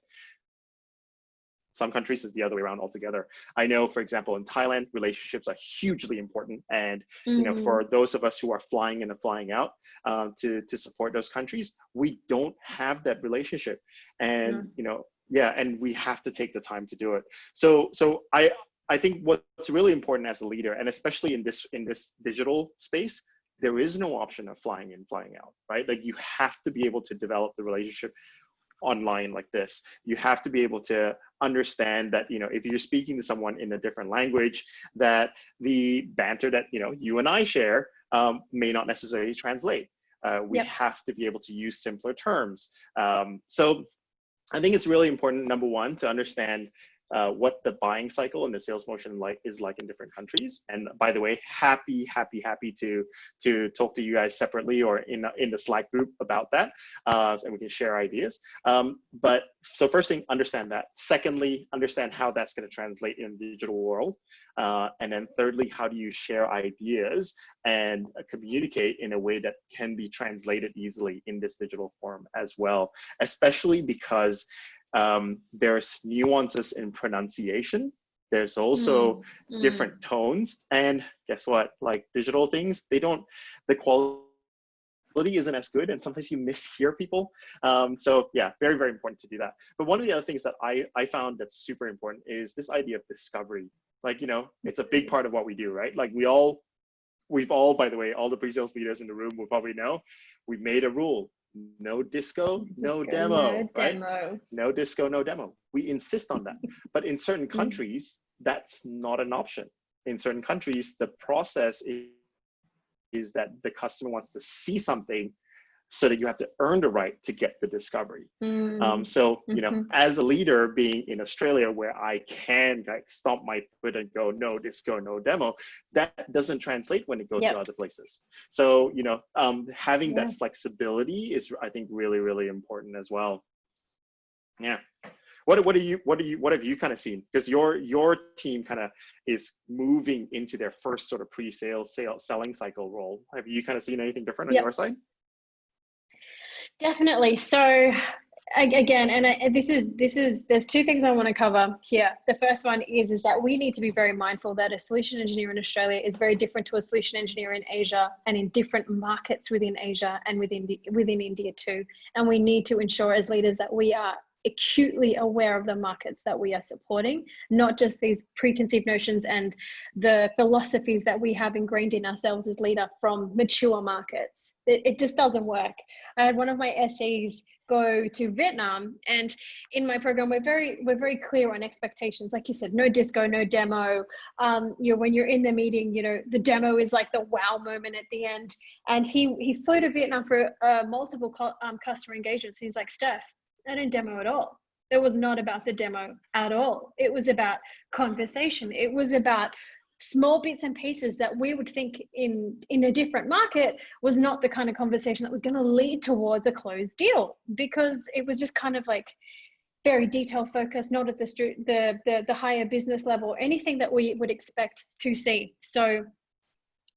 Some countries is the other way around altogether. I know, for example, in Thailand, relationships are hugely important. And, you know, for those of us who are flying in and flying out to support those countries, we don't have that relationship. And, you know, yeah, and we have to take the time to do it. So I think what's really important as a leader, and especially in this digital space, there is no option of flying in, flying out, right? Like you have to be able to develop the relationship online like this. You have to be able to understand that, you know, if you're speaking to someone in a different language, that the banter that, you know, you and I share may not necessarily translate. We have to be able to use simpler terms. So I think it's really important, number one, to understand what the buying cycle and the sales motion is like in different countries. And by the way, happy to talk to you guys separately or in the Slack group about that, and we can share ideas. But so first thing, understand that. Secondly, understand how that's going to translate in the digital world. And then thirdly, how do you share ideas and communicate in a way that can be translated easily in this digital form as well, especially because there's nuances in pronunciation. There's also different tones, and guess what? Like digital things, the quality isn't as good, and sometimes you mishear people. So yeah, very, very important to do that. But one of the other things that I found that's super important is this idea of discovery. Like, you know, it's a big part of what we do, right? Like we've all, by the way, all the pre-sales leaders in the room will probably know, we've made a rule. No disco, no demo, right? No disco, no demo. We insist on that. But in certain countries, that's not an option. In certain countries, the process is that the customer wants to see something so that you have to earn the right to get the discovery. So, you know, as a leader being in Australia where I can like stomp my foot and go, no disco, no demo, that doesn't translate when it goes to other places. So, you know, having that flexibility is, I think, really, really important as well. Yeah. What have you kind of seen? Because your team kind of is moving into their first sort of pre-sales selling cycle role. Have you kind of seen anything different on your side? Definitely. So again, and there's two things I want to cover here. The first one is that we need to be very mindful that a solution engineer in Australia is very different to a solution engineer in Asia and in different markets within Asia and within India too. And we need to ensure as leaders that we are acutely aware of the markets that we are supporting, not just these preconceived notions and the philosophies that we have ingrained in ourselves as leader from mature markets. It just doesn't work. I had one of my SEs go to Vietnam, and in my program, we're very clear on expectations. Like you said, no disco, no demo. You know, when you're in the meeting, you know, the demo is like the wow moment at the end. And he flew to Vietnam for multiple customer engagements. He's like, Steph, I didn't demo at all. It was not about the demo at all. It was about conversation. It was about small bits and pieces that we would think in a different market was not the kind of conversation that was going to lead towards a closed deal, because it was just kind of like very detail focused, not at the higher business level, anything that we would expect to see. So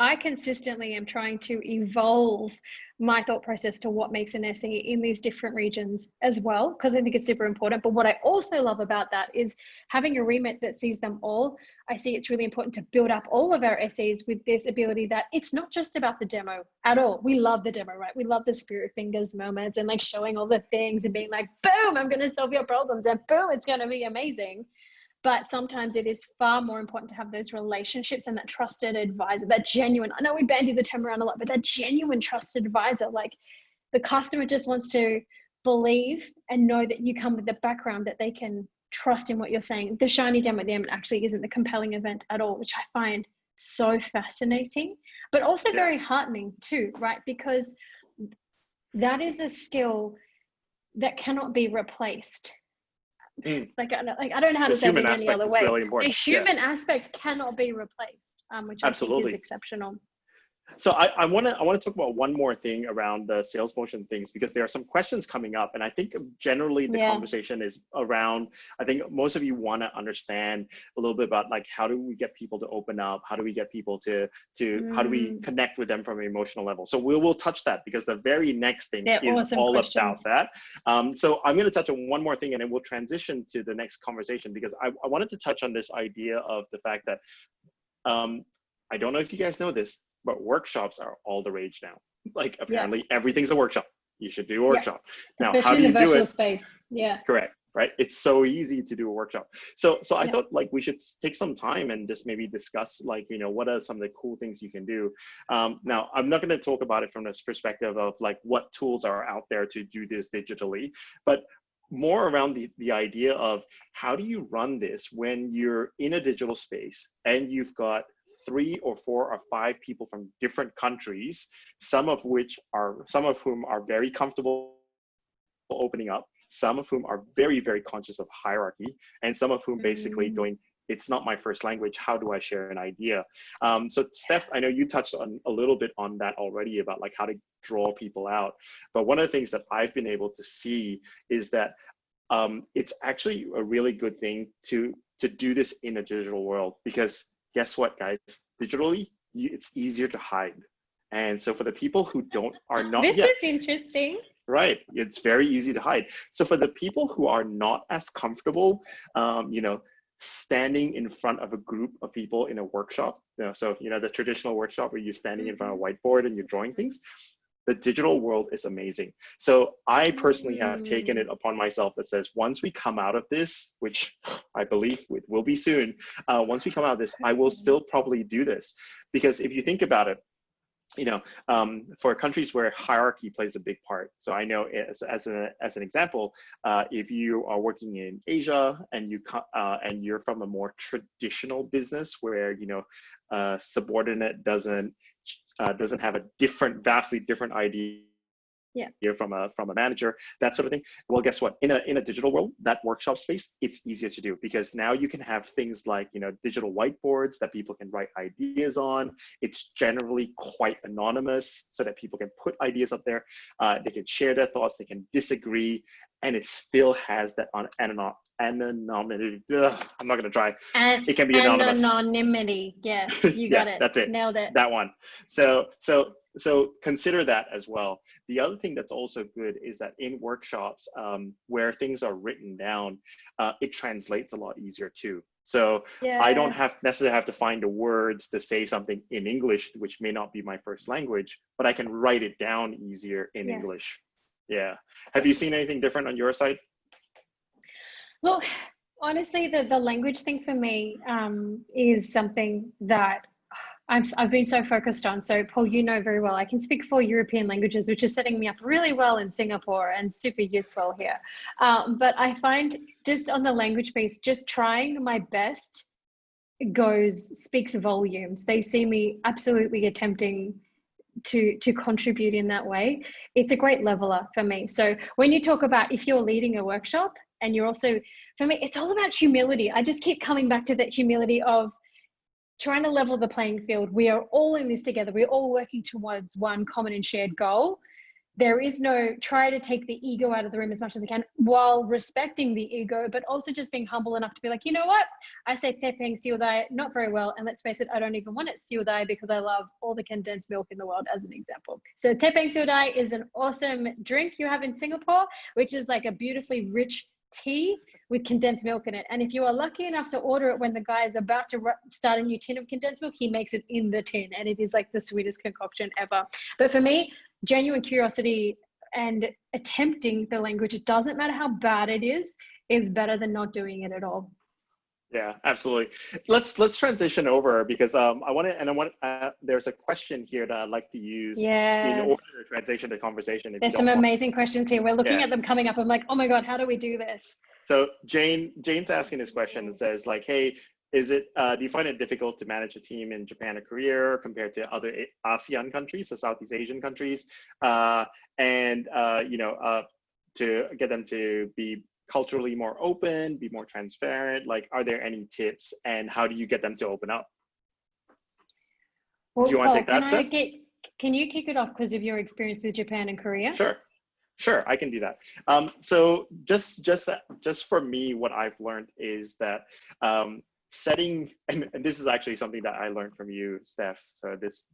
I consistently am trying to evolve my thought process to what makes an SE in these different regions as well, because I think it's super important. But what I also love about that is having a remit that sees them all. I see it's really important to build up all of our SEs with this ability that it's not just about the demo at all. We love the demo, right? We love the spirit fingers moments and like showing all the things and being like, boom, I'm going to solve your problems, and boom, it's going to be amazing. But sometimes it is far more important to have those relationships and that trusted advisor, that genuine, I know we bandy the term around a lot, but that genuine trusted advisor, like the customer just wants to believe and know that you come with the background that they can trust in what you're saying. The shiny demo at the end actually isn't the compelling event at all, which I find so fascinating, but also very heartening too, right? Because that is a skill that cannot be replaced. Like I don't know how to say it in any other way. Really the human aspect cannot be replaced, which I think is exceptional. So I want to talk about one more thing around the sales motion things, because there are some questions coming up, and I think generally the conversation is around, I think most of you want to understand a little bit about like, how do we get people to open up? How do we get people to how do we connect with them from an emotional level? So we'll touch that, because the very next thing is awesome all questions. about that. So I'm going to touch on one more thing, and then we'll transition to the next conversation, because I wanted to touch on this idea of the fact that I don't know if you guys know this, but workshops are all the rage now. Like apparently everything's a workshop. You should do a workshop. Now, especially how do you in the virtual do it? space. Yeah. Correct. Right. It's so easy to do a workshop. So I thought like we should take some time and just maybe discuss like, you know, what are some of the cool things you can do. Now, I'm not going to talk about it from this perspective of like what tools are out there to do this digitally, but more around the idea of how do you run this when you're in a digital space and you've got 3 or 4 or 5 people from different countries, some of whom are very comfortable opening up, some of whom are very, very conscious of hierarchy, and some of whom basically going, it's not my first language, how do I share an idea? So Steph, I know you touched on a little bit on that already about like how to draw people out. But one of the things that I've been able to see is that it's actually a really good thing to do this in a digital world, because guess what, guys? Digitally, it's easier to hide. And so for the people who are not this is interesting. Right, it's very easy to hide. So for the people who are not as comfortable, you know, standing in front of a group of people in a workshop, you know, so you know the traditional workshop where you're standing in front of a whiteboard and you're drawing things. The digital world is amazing. So I personally have taken it upon myself that says, once we come out of this, which I believe it will be soon, once we come out of this, I will still probably do this. Because if you think about it, you know, for countries where hierarchy plays a big part. So I know as an example, if you are working in Asia and you're from a more traditional business where, you know, subordinate doesn't have a vastly different idea from a manager, that sort of thing. Well, guess what? In a digital world, that workshop space, it's easier to do, because now you can have things like, you know, digital whiteboards that people can write ideas on. It's generally quite anonymous so that people can put ideas up there. They can share their thoughts, they can disagree, and it still has that anonymity. I'm not gonna try. It can be anonymous. Anonymity. Yes, you got it. That's it. Nailed it. That one. So consider that as well. The other thing that's also good is that in workshops where things are written down, it translates a lot easier too. So I don't necessarily have to find the words to say something in English, which may not be my first language, but I can write it down easier in English. Yeah. Have you seen anything different on your side? Well, honestly, the language thing for me is something that I've been so focused on. So Paul, you know very well, I can speak 4 European languages, which is setting me up really well in Singapore and super useful here. But I find just on the language piece, just trying my best speaks volumes. They see me absolutely attempting to contribute in that way. It's a great leveler for me. So when you talk about if you're leading a workshop and you're also, for me, it's all about humility. I just keep coming back to that humility of trying to level the playing field. We are all in this together. We're all working towards one common and shared goal. there is no try to take the ego out of the room as much as I can while respecting the ego, but also just being humble enough to be like, you know what? I say tepeng siodai not very well. And let's face it, I don't even want it siodai because I love all the condensed milk in the world, as an example. So tepeng siodai is an awesome drink you have in Singapore, which is like a beautifully rich tea with condensed milk in it. And if you are lucky enough to order it when the guy is about to start a new tin of condensed milk, he makes it in the tin, and it is like the sweetest concoction ever. But for me, genuine curiosity and attempting the language, it doesn't matter how bad it is better than not doing it at all. Yeah, absolutely. Let's transition over, because there's a question here that I'd like to use in order to transition the conversation. There's some amazing questions here. We're looking at them coming up. I'm like, oh my God, how do we do this? So Jane's asking this question and says like, hey, do you find it difficult to manage a team in Japan or Korea compared to other ASEAN countries, so Southeast Asian countries, to get them to be culturally more open, be more transparent? Like, are there any tips, and how do you get them to open up? Well, do you want to take that, Steph? Can you kick it off because of your experience with Japan and Korea? Sure, I can do that. So just for me, what I've learned is that setting, and this is actually something that I learned from you, Steph. So this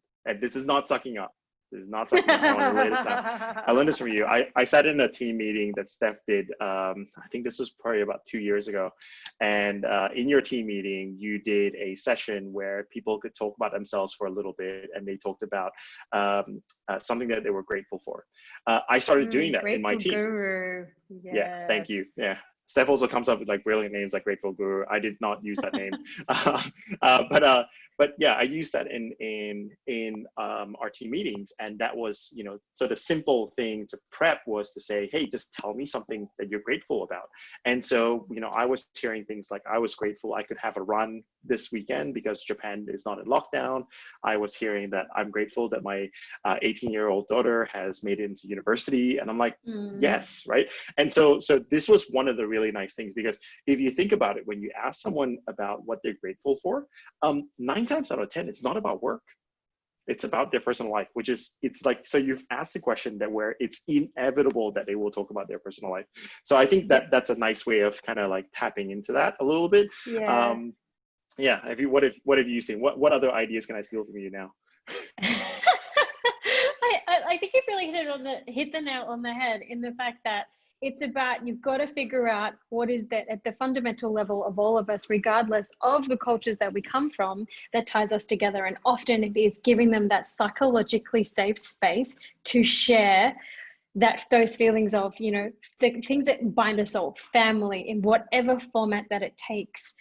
is not sucking up. This is not sucking up. I want to lay this out. I learned this from you. I sat in a team meeting that Steph did. I think this was probably about 2 years ago. And in your team meeting, you did a session where people could talk about themselves for a little bit, and they talked about something that they were grateful for. I started doing that in my team. Guru. Yes. Yeah, thank you. Yeah. Steph also comes up with like brilliant names like Grateful Guru. I did not use that name, but yeah, I used that in our team meetings, and that was, so the simple thing to prep was to say, hey, just tell me something that you're grateful about. And so, I was hearing things like, I was grateful I could have a run this weekend because Japan is not in lockdown. I was hearing that I'm grateful that my 18-year-old daughter has made it into university, and I'm like, yes, right. And so this was one of the really nice things, because if you think about it, when you ask someone about what they're grateful for, 9 times out of 10, it's not about work. It's about their personal life, it's like, so you've asked a question that where it's inevitable that they will talk about their personal life. So I think that that's a nice way of kind of like tapping into that a little bit. Yeah. What have you seen? What other ideas can I steal from you now? I think you've really hit the nail on the head, in the fact that it's about, you've got to figure out what is that at the fundamental level of all of us, regardless of the cultures that we come from, that ties us together. And often it is giving them that psychologically safe space to share those feelings of, the things that bind us all, family, in whatever format that it takes,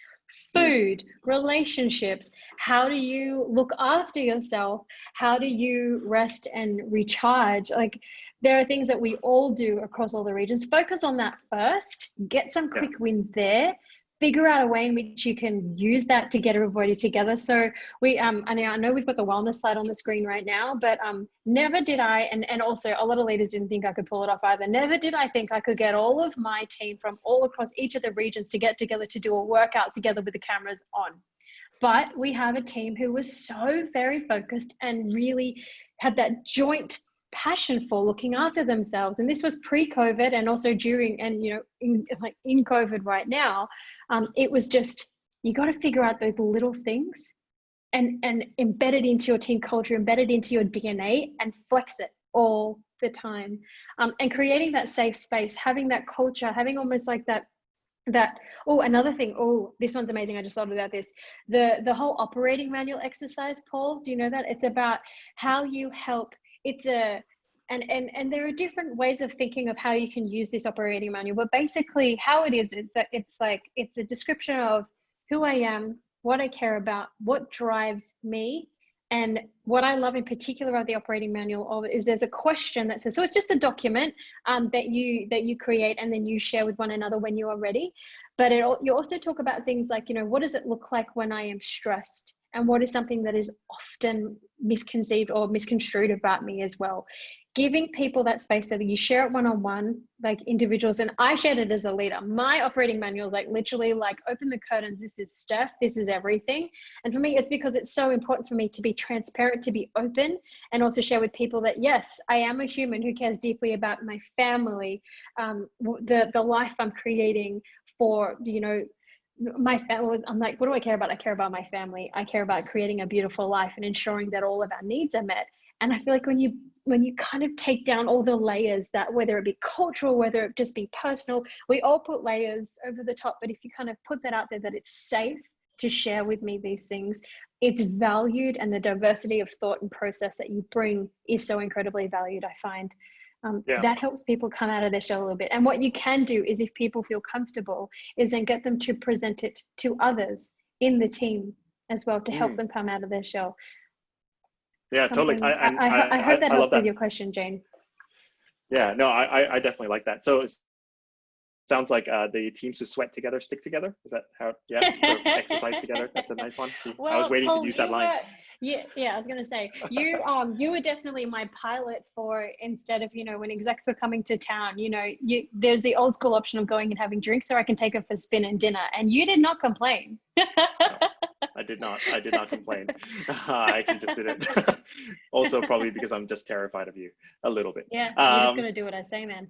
food, relationships. How do you look after yourself? How do you rest and recharge? Like, there are things that we all do across all the regions. Focus on that first, get some quick wins there, figure out a way in which you can use that to get everybody together. So we, I know we've got the wellness slide on the screen right now, but never did I, and also a lot of leaders didn't think I could pull it off either. Never did I think I could get all of my team from all across each of the regions to get together to do a workout together with the cameras on. But we have a team who was so very focused and really had that joint passion for looking after themselves. And this was pre-COVID, and also during, and in COVID right now. It was just, you got to figure out those little things and embed it into your team culture, embed it into your DNA, and flex it all the time. And creating that safe space, having that culture, having almost like that another thing, this one's amazing, I just thought about this, the whole operating manual exercise, Paul, do you know that? It's about how you help. And there are different ways of thinking of how you can use this operating manual, but basically how it is, it's a description of who I am, what I care about, what drives me. And what I love in particular about the operating manual is there's a question that says, so it's just a document that you create and then you share with one another when you are ready. But you also talk about things like, what does it look like when I am stressed? And what is something that is often misconceived or misconstrued about me as well? giving people that space so that you share it one-on-one, like individuals. And I shared it as a leader. My operating manual is like literally like, open the curtains. This is Steph. This is everything. And for me, it's because it's so important for me to be transparent, to be open, and also share with people that, yes, I am a human who cares deeply about my family, the life I'm creating for, you know, my family. I'm like, what do I care about? I care about my family. I care about creating a beautiful life and ensuring that all of our needs are met. And I feel like when you kind of take down all the layers, that whether it be cultural, whether it just be personal, we all put layers over the top. But if you kind of put that out there, that it's safe to share with me these things, it's valued, and the diversity of thought and process that you bring is so incredibly valued, I find. That helps people come out of their shell a little bit. And what you can do is, if people feel comfortable, is then get them to present it to others in the team as well, to help them come out of their shell. Yeah, totally. I hope that helps with your question, Jane. Yeah, no, I definitely like that. So it sounds like the teams who sweat together stick together. Is that how? Yeah, sort of exercise together. That's a nice one. Well, I was waiting to use that line. I was going to say, you were definitely my pilot for, instead of, you know, when execs were coming to town, you know, there's the old school option of going and having drinks, or I can take them for spin and dinner, and you did not complain. No, I did not complain. I can just did it. Also, probably because I'm just terrified of you a little bit. Yeah, you're just gonna do what I say, man.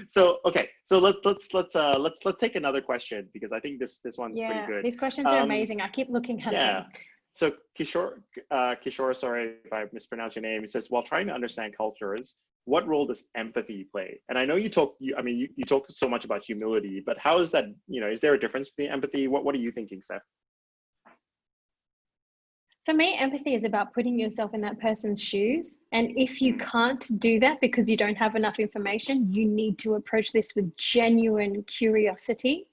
So okay, so let's take another question, because I think this one's pretty good. These questions are amazing. I keep looking at them. So Kishore, sorry if I mispronounced your name. He says, while trying to understand cultures, what role does empathy play? And I know you talk so much about humility, but how is that, you know, is there a difference between empathy? What are you thinking, Steph? For me, empathy is about putting yourself in that person's shoes. And if you can't do that because you don't have enough information, you need to approach this with genuine curiosity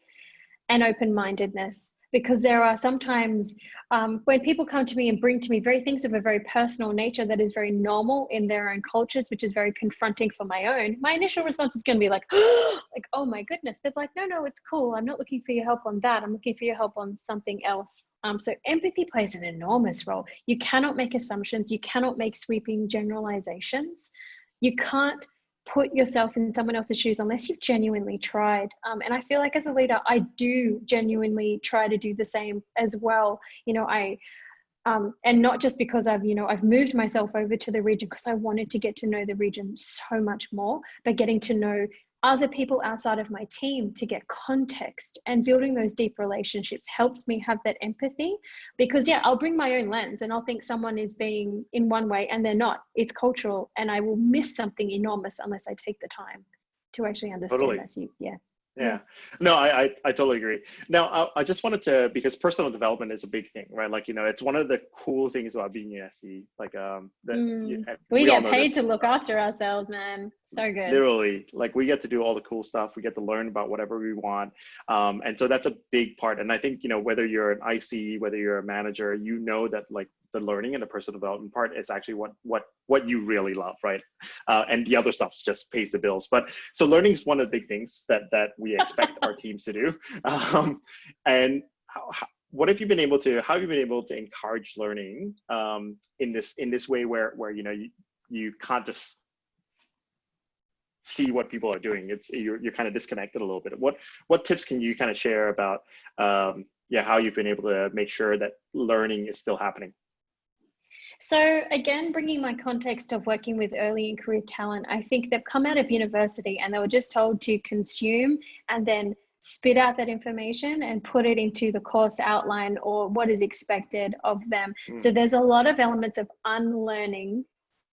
and open-mindedness. Because there are sometimes when people come to me and bring to me things of a very personal nature that is very normal in their own cultures, which is very confronting for my own, my initial response is going to be like, oh my goodness. But like, no, it's cool. I'm not looking for your help on that. I'm looking for your help on something else. So empathy plays an enormous role. You cannot make assumptions. You cannot make sweeping generalizations. You can't put yourself in someone else's shoes unless you've genuinely tried. And I feel like as a leader, I do genuinely try to do the same as well. You know, and not just because I've moved myself over to the region because I wanted to get to know the region so much more, but getting to know other people outside of my team to get context, and building those deep relationships helps me have that empathy. Because I'll bring my own lens and I'll think someone is being in one way and they're not. It's cultural, and I will miss something enormous unless I take the time to actually understand. Totally. Yeah. No, I totally agree. Now, I just wanted to, because personal development is a big thing, right? Like, you know, it's one of the cool things about being an SE. Like, we get paid to look after ourselves, man. So good. Literally, like, we get to do all the cool stuff. We get to learn about whatever we want. And so that's a big part. And I think, you know, whether you're an IC, whether you're a manager, you know that like the learning and the personal development part is actually what you really love, right? And the other stuff just pays the bills. But so learning is one of the big things that we expect our teams to do. And how have you been able to encourage learning in this way where you know you can't just see what people are doing? You're kind of disconnected a little bit. What tips can you kind of share about how you've been able to make sure that learning is still happening? So again, bringing my context of working with early in career talent, I think they've come out of university and they were just told to consume and then spit out that information and put it into the course outline or what is expected of them. So there's a lot of elements of unlearning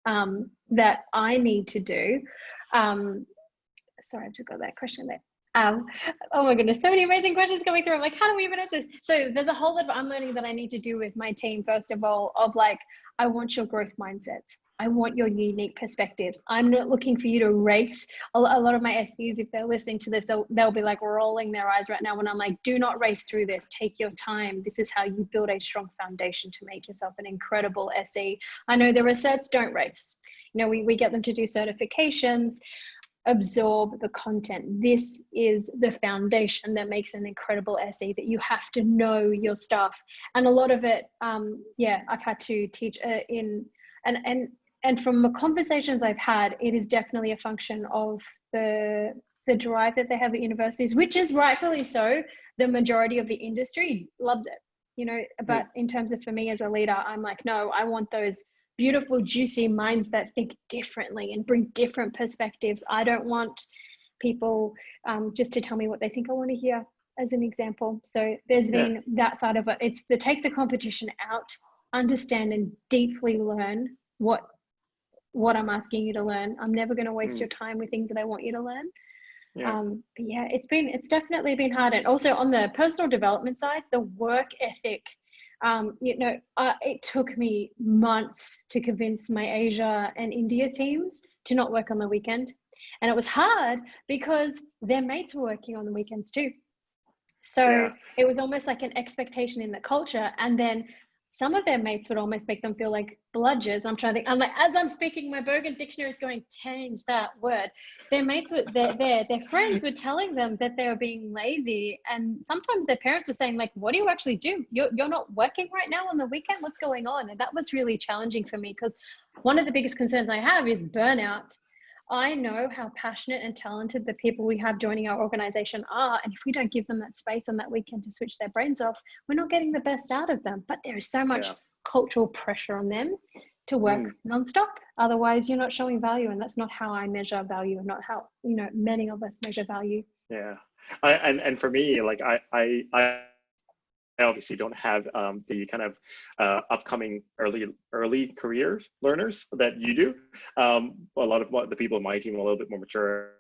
that I need to do. Sorry, I've just got that question there. Oh my goodness, so many amazing questions coming through. I'm like, how do we even answer this? So there's a whole lot of unlearning that I need to do with my team, first of all, of like, I want your growth mindsets. I want your unique perspectives. I'm not looking for you to race. A lot of my SEs, if they're listening to this, they'll be like rolling their eyes right now when I'm like, do not race through this. Take your time. This is how you build a strong foundation to make yourself an incredible SE. I know the certs don't race. You know, we get them to do certifications. Absorb the content. This is the foundation that makes an incredible SE, that you have to know your stuff. And a lot of it, I've had to teach and And from the conversations I've had, it is definitely a function of the drive that they have at universities, which is rightfully so. The majority of the industry loves it, you know, but in terms of, for me as a leader, I'm like, no, I want those beautiful, juicy minds that think differently and bring different perspectives. I don't want people just to tell me what they think I want to hear, as an example. So there's been that side of it. It's the take the competition out, understand and deeply learn what I'm asking you to learn. I'm never going to waste your time with things that I want you to learn. But yeah, it's definitely been hard. And also on the personal development side, the work ethic, you know, it took me months to convince my Asia and India teams to not work on the weekend. And it was hard because their mates were working on the weekends too. So it was almost like an expectation in the culture. And then some of their mates would almost make them feel like bludgers. I'm trying to think, I'm like, as I'm speaking, my Bogan dictionary is going, change that word. Their mates were, their friends were telling them that they were being lazy. And sometimes their parents were saying like, what do you actually do? You're not working right now on the weekend? What's going on? And that was really challenging for me, because one of the biggest concerns I have is burnout. I know how passionate and talented the people we have joining our organization are. And if we don't give them that space on that weekend to switch their brains off, we're not getting the best out of them. But there is so much cultural pressure on them to work nonstop. Otherwise, you're not showing value. And that's not how I measure value, and not how, you know, many of us measure value. Yeah. And for me, like I obviously don't have the kind of upcoming early career learners that you do. A lot of the people in my team are a little bit more mature.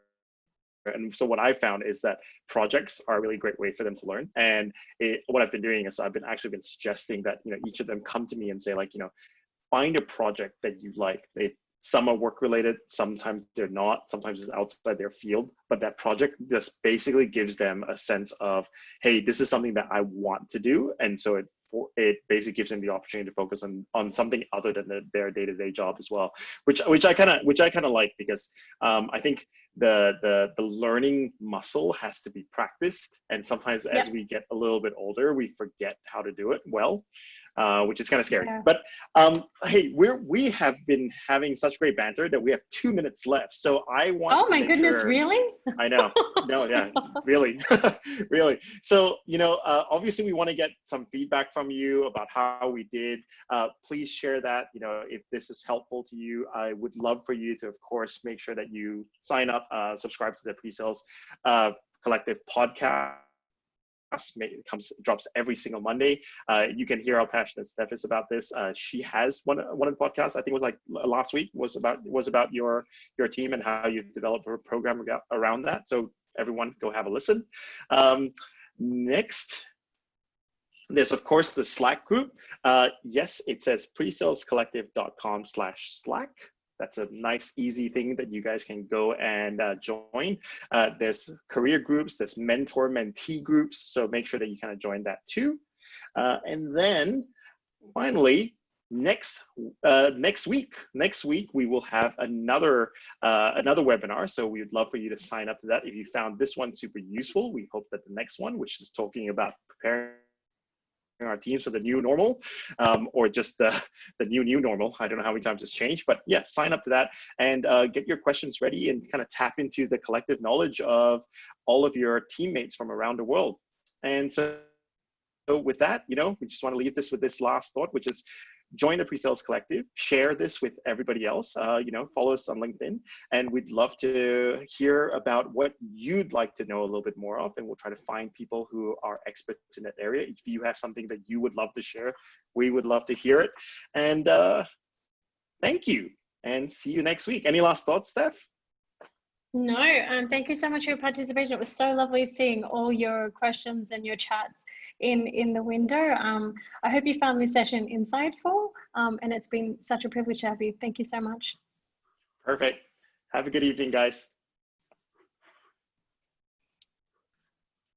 And so what I found is that projects are a really great way for them to learn. And what I've been doing is I've actually been suggesting that, you know, each of them come to me and say, like, you know, find a project that you like. Some are work related, sometimes they're not, sometimes it's outside their field, but that project just basically gives them a sense of, hey, this is something that I want to do. And so it basically gives them the opportunity to focus on something other than their day-to-day job as well, which I kind of like, because I think the learning muscle has to be practiced, and sometimes as we get a little bit older, we forget how to do it well. Which is kind of scary. But hey, we have been having such great banter that we have 2 minutes left. So I want Oh my goodness, really? I know. No, yeah, really, really. So, you know, obviously we want to get some feedback from you about how we did. Please share that, you know, if this is helpful to you. I would love for you to, of course, make sure that you sign up, subscribe to the PreSales Collective podcast. Drops every single Monday. You can hear how passionate Steph is about this. She has one of the podcasts, I think it was like last week, was about your team and how you developed a program around that. So everyone go have a listen. Next, there's of course the Slack group. Yes, it says presalescollective.com/Slack. That's a nice, easy thing that you guys can go and join. There's career groups, there's mentor-mentee groups, so make sure that you kind of join that too. And then finally, next week we will have another webinar. So we would love for you to sign up to that. If you found this one super useful, we hope that the next one, which is talking about preparing our teams for the new normal, or just the new normal. I don't know how many times it's changed, but yeah, sign up to that and get your questions ready and kind of tap into the collective knowledge of all of your teammates from around the world. And so with that, you know, we just want to leave this with this last thought, which is join the PreSales Collective, share this with everybody else, you know, follow us on LinkedIn, and we'd love to hear about what you'd like to know a little bit more of, and we'll try to find people who are experts in that area. If you have something that you would love to share, we would love to hear it. And thank you, and see you next week. Any last thoughts, Steph? No, thank you so much for your participation. It was so lovely seeing all your questions and your chats in the window. I hope you found this session insightful, and it's been such a privilege to have you. Thank you so much. Perfect. Have a good evening, guys.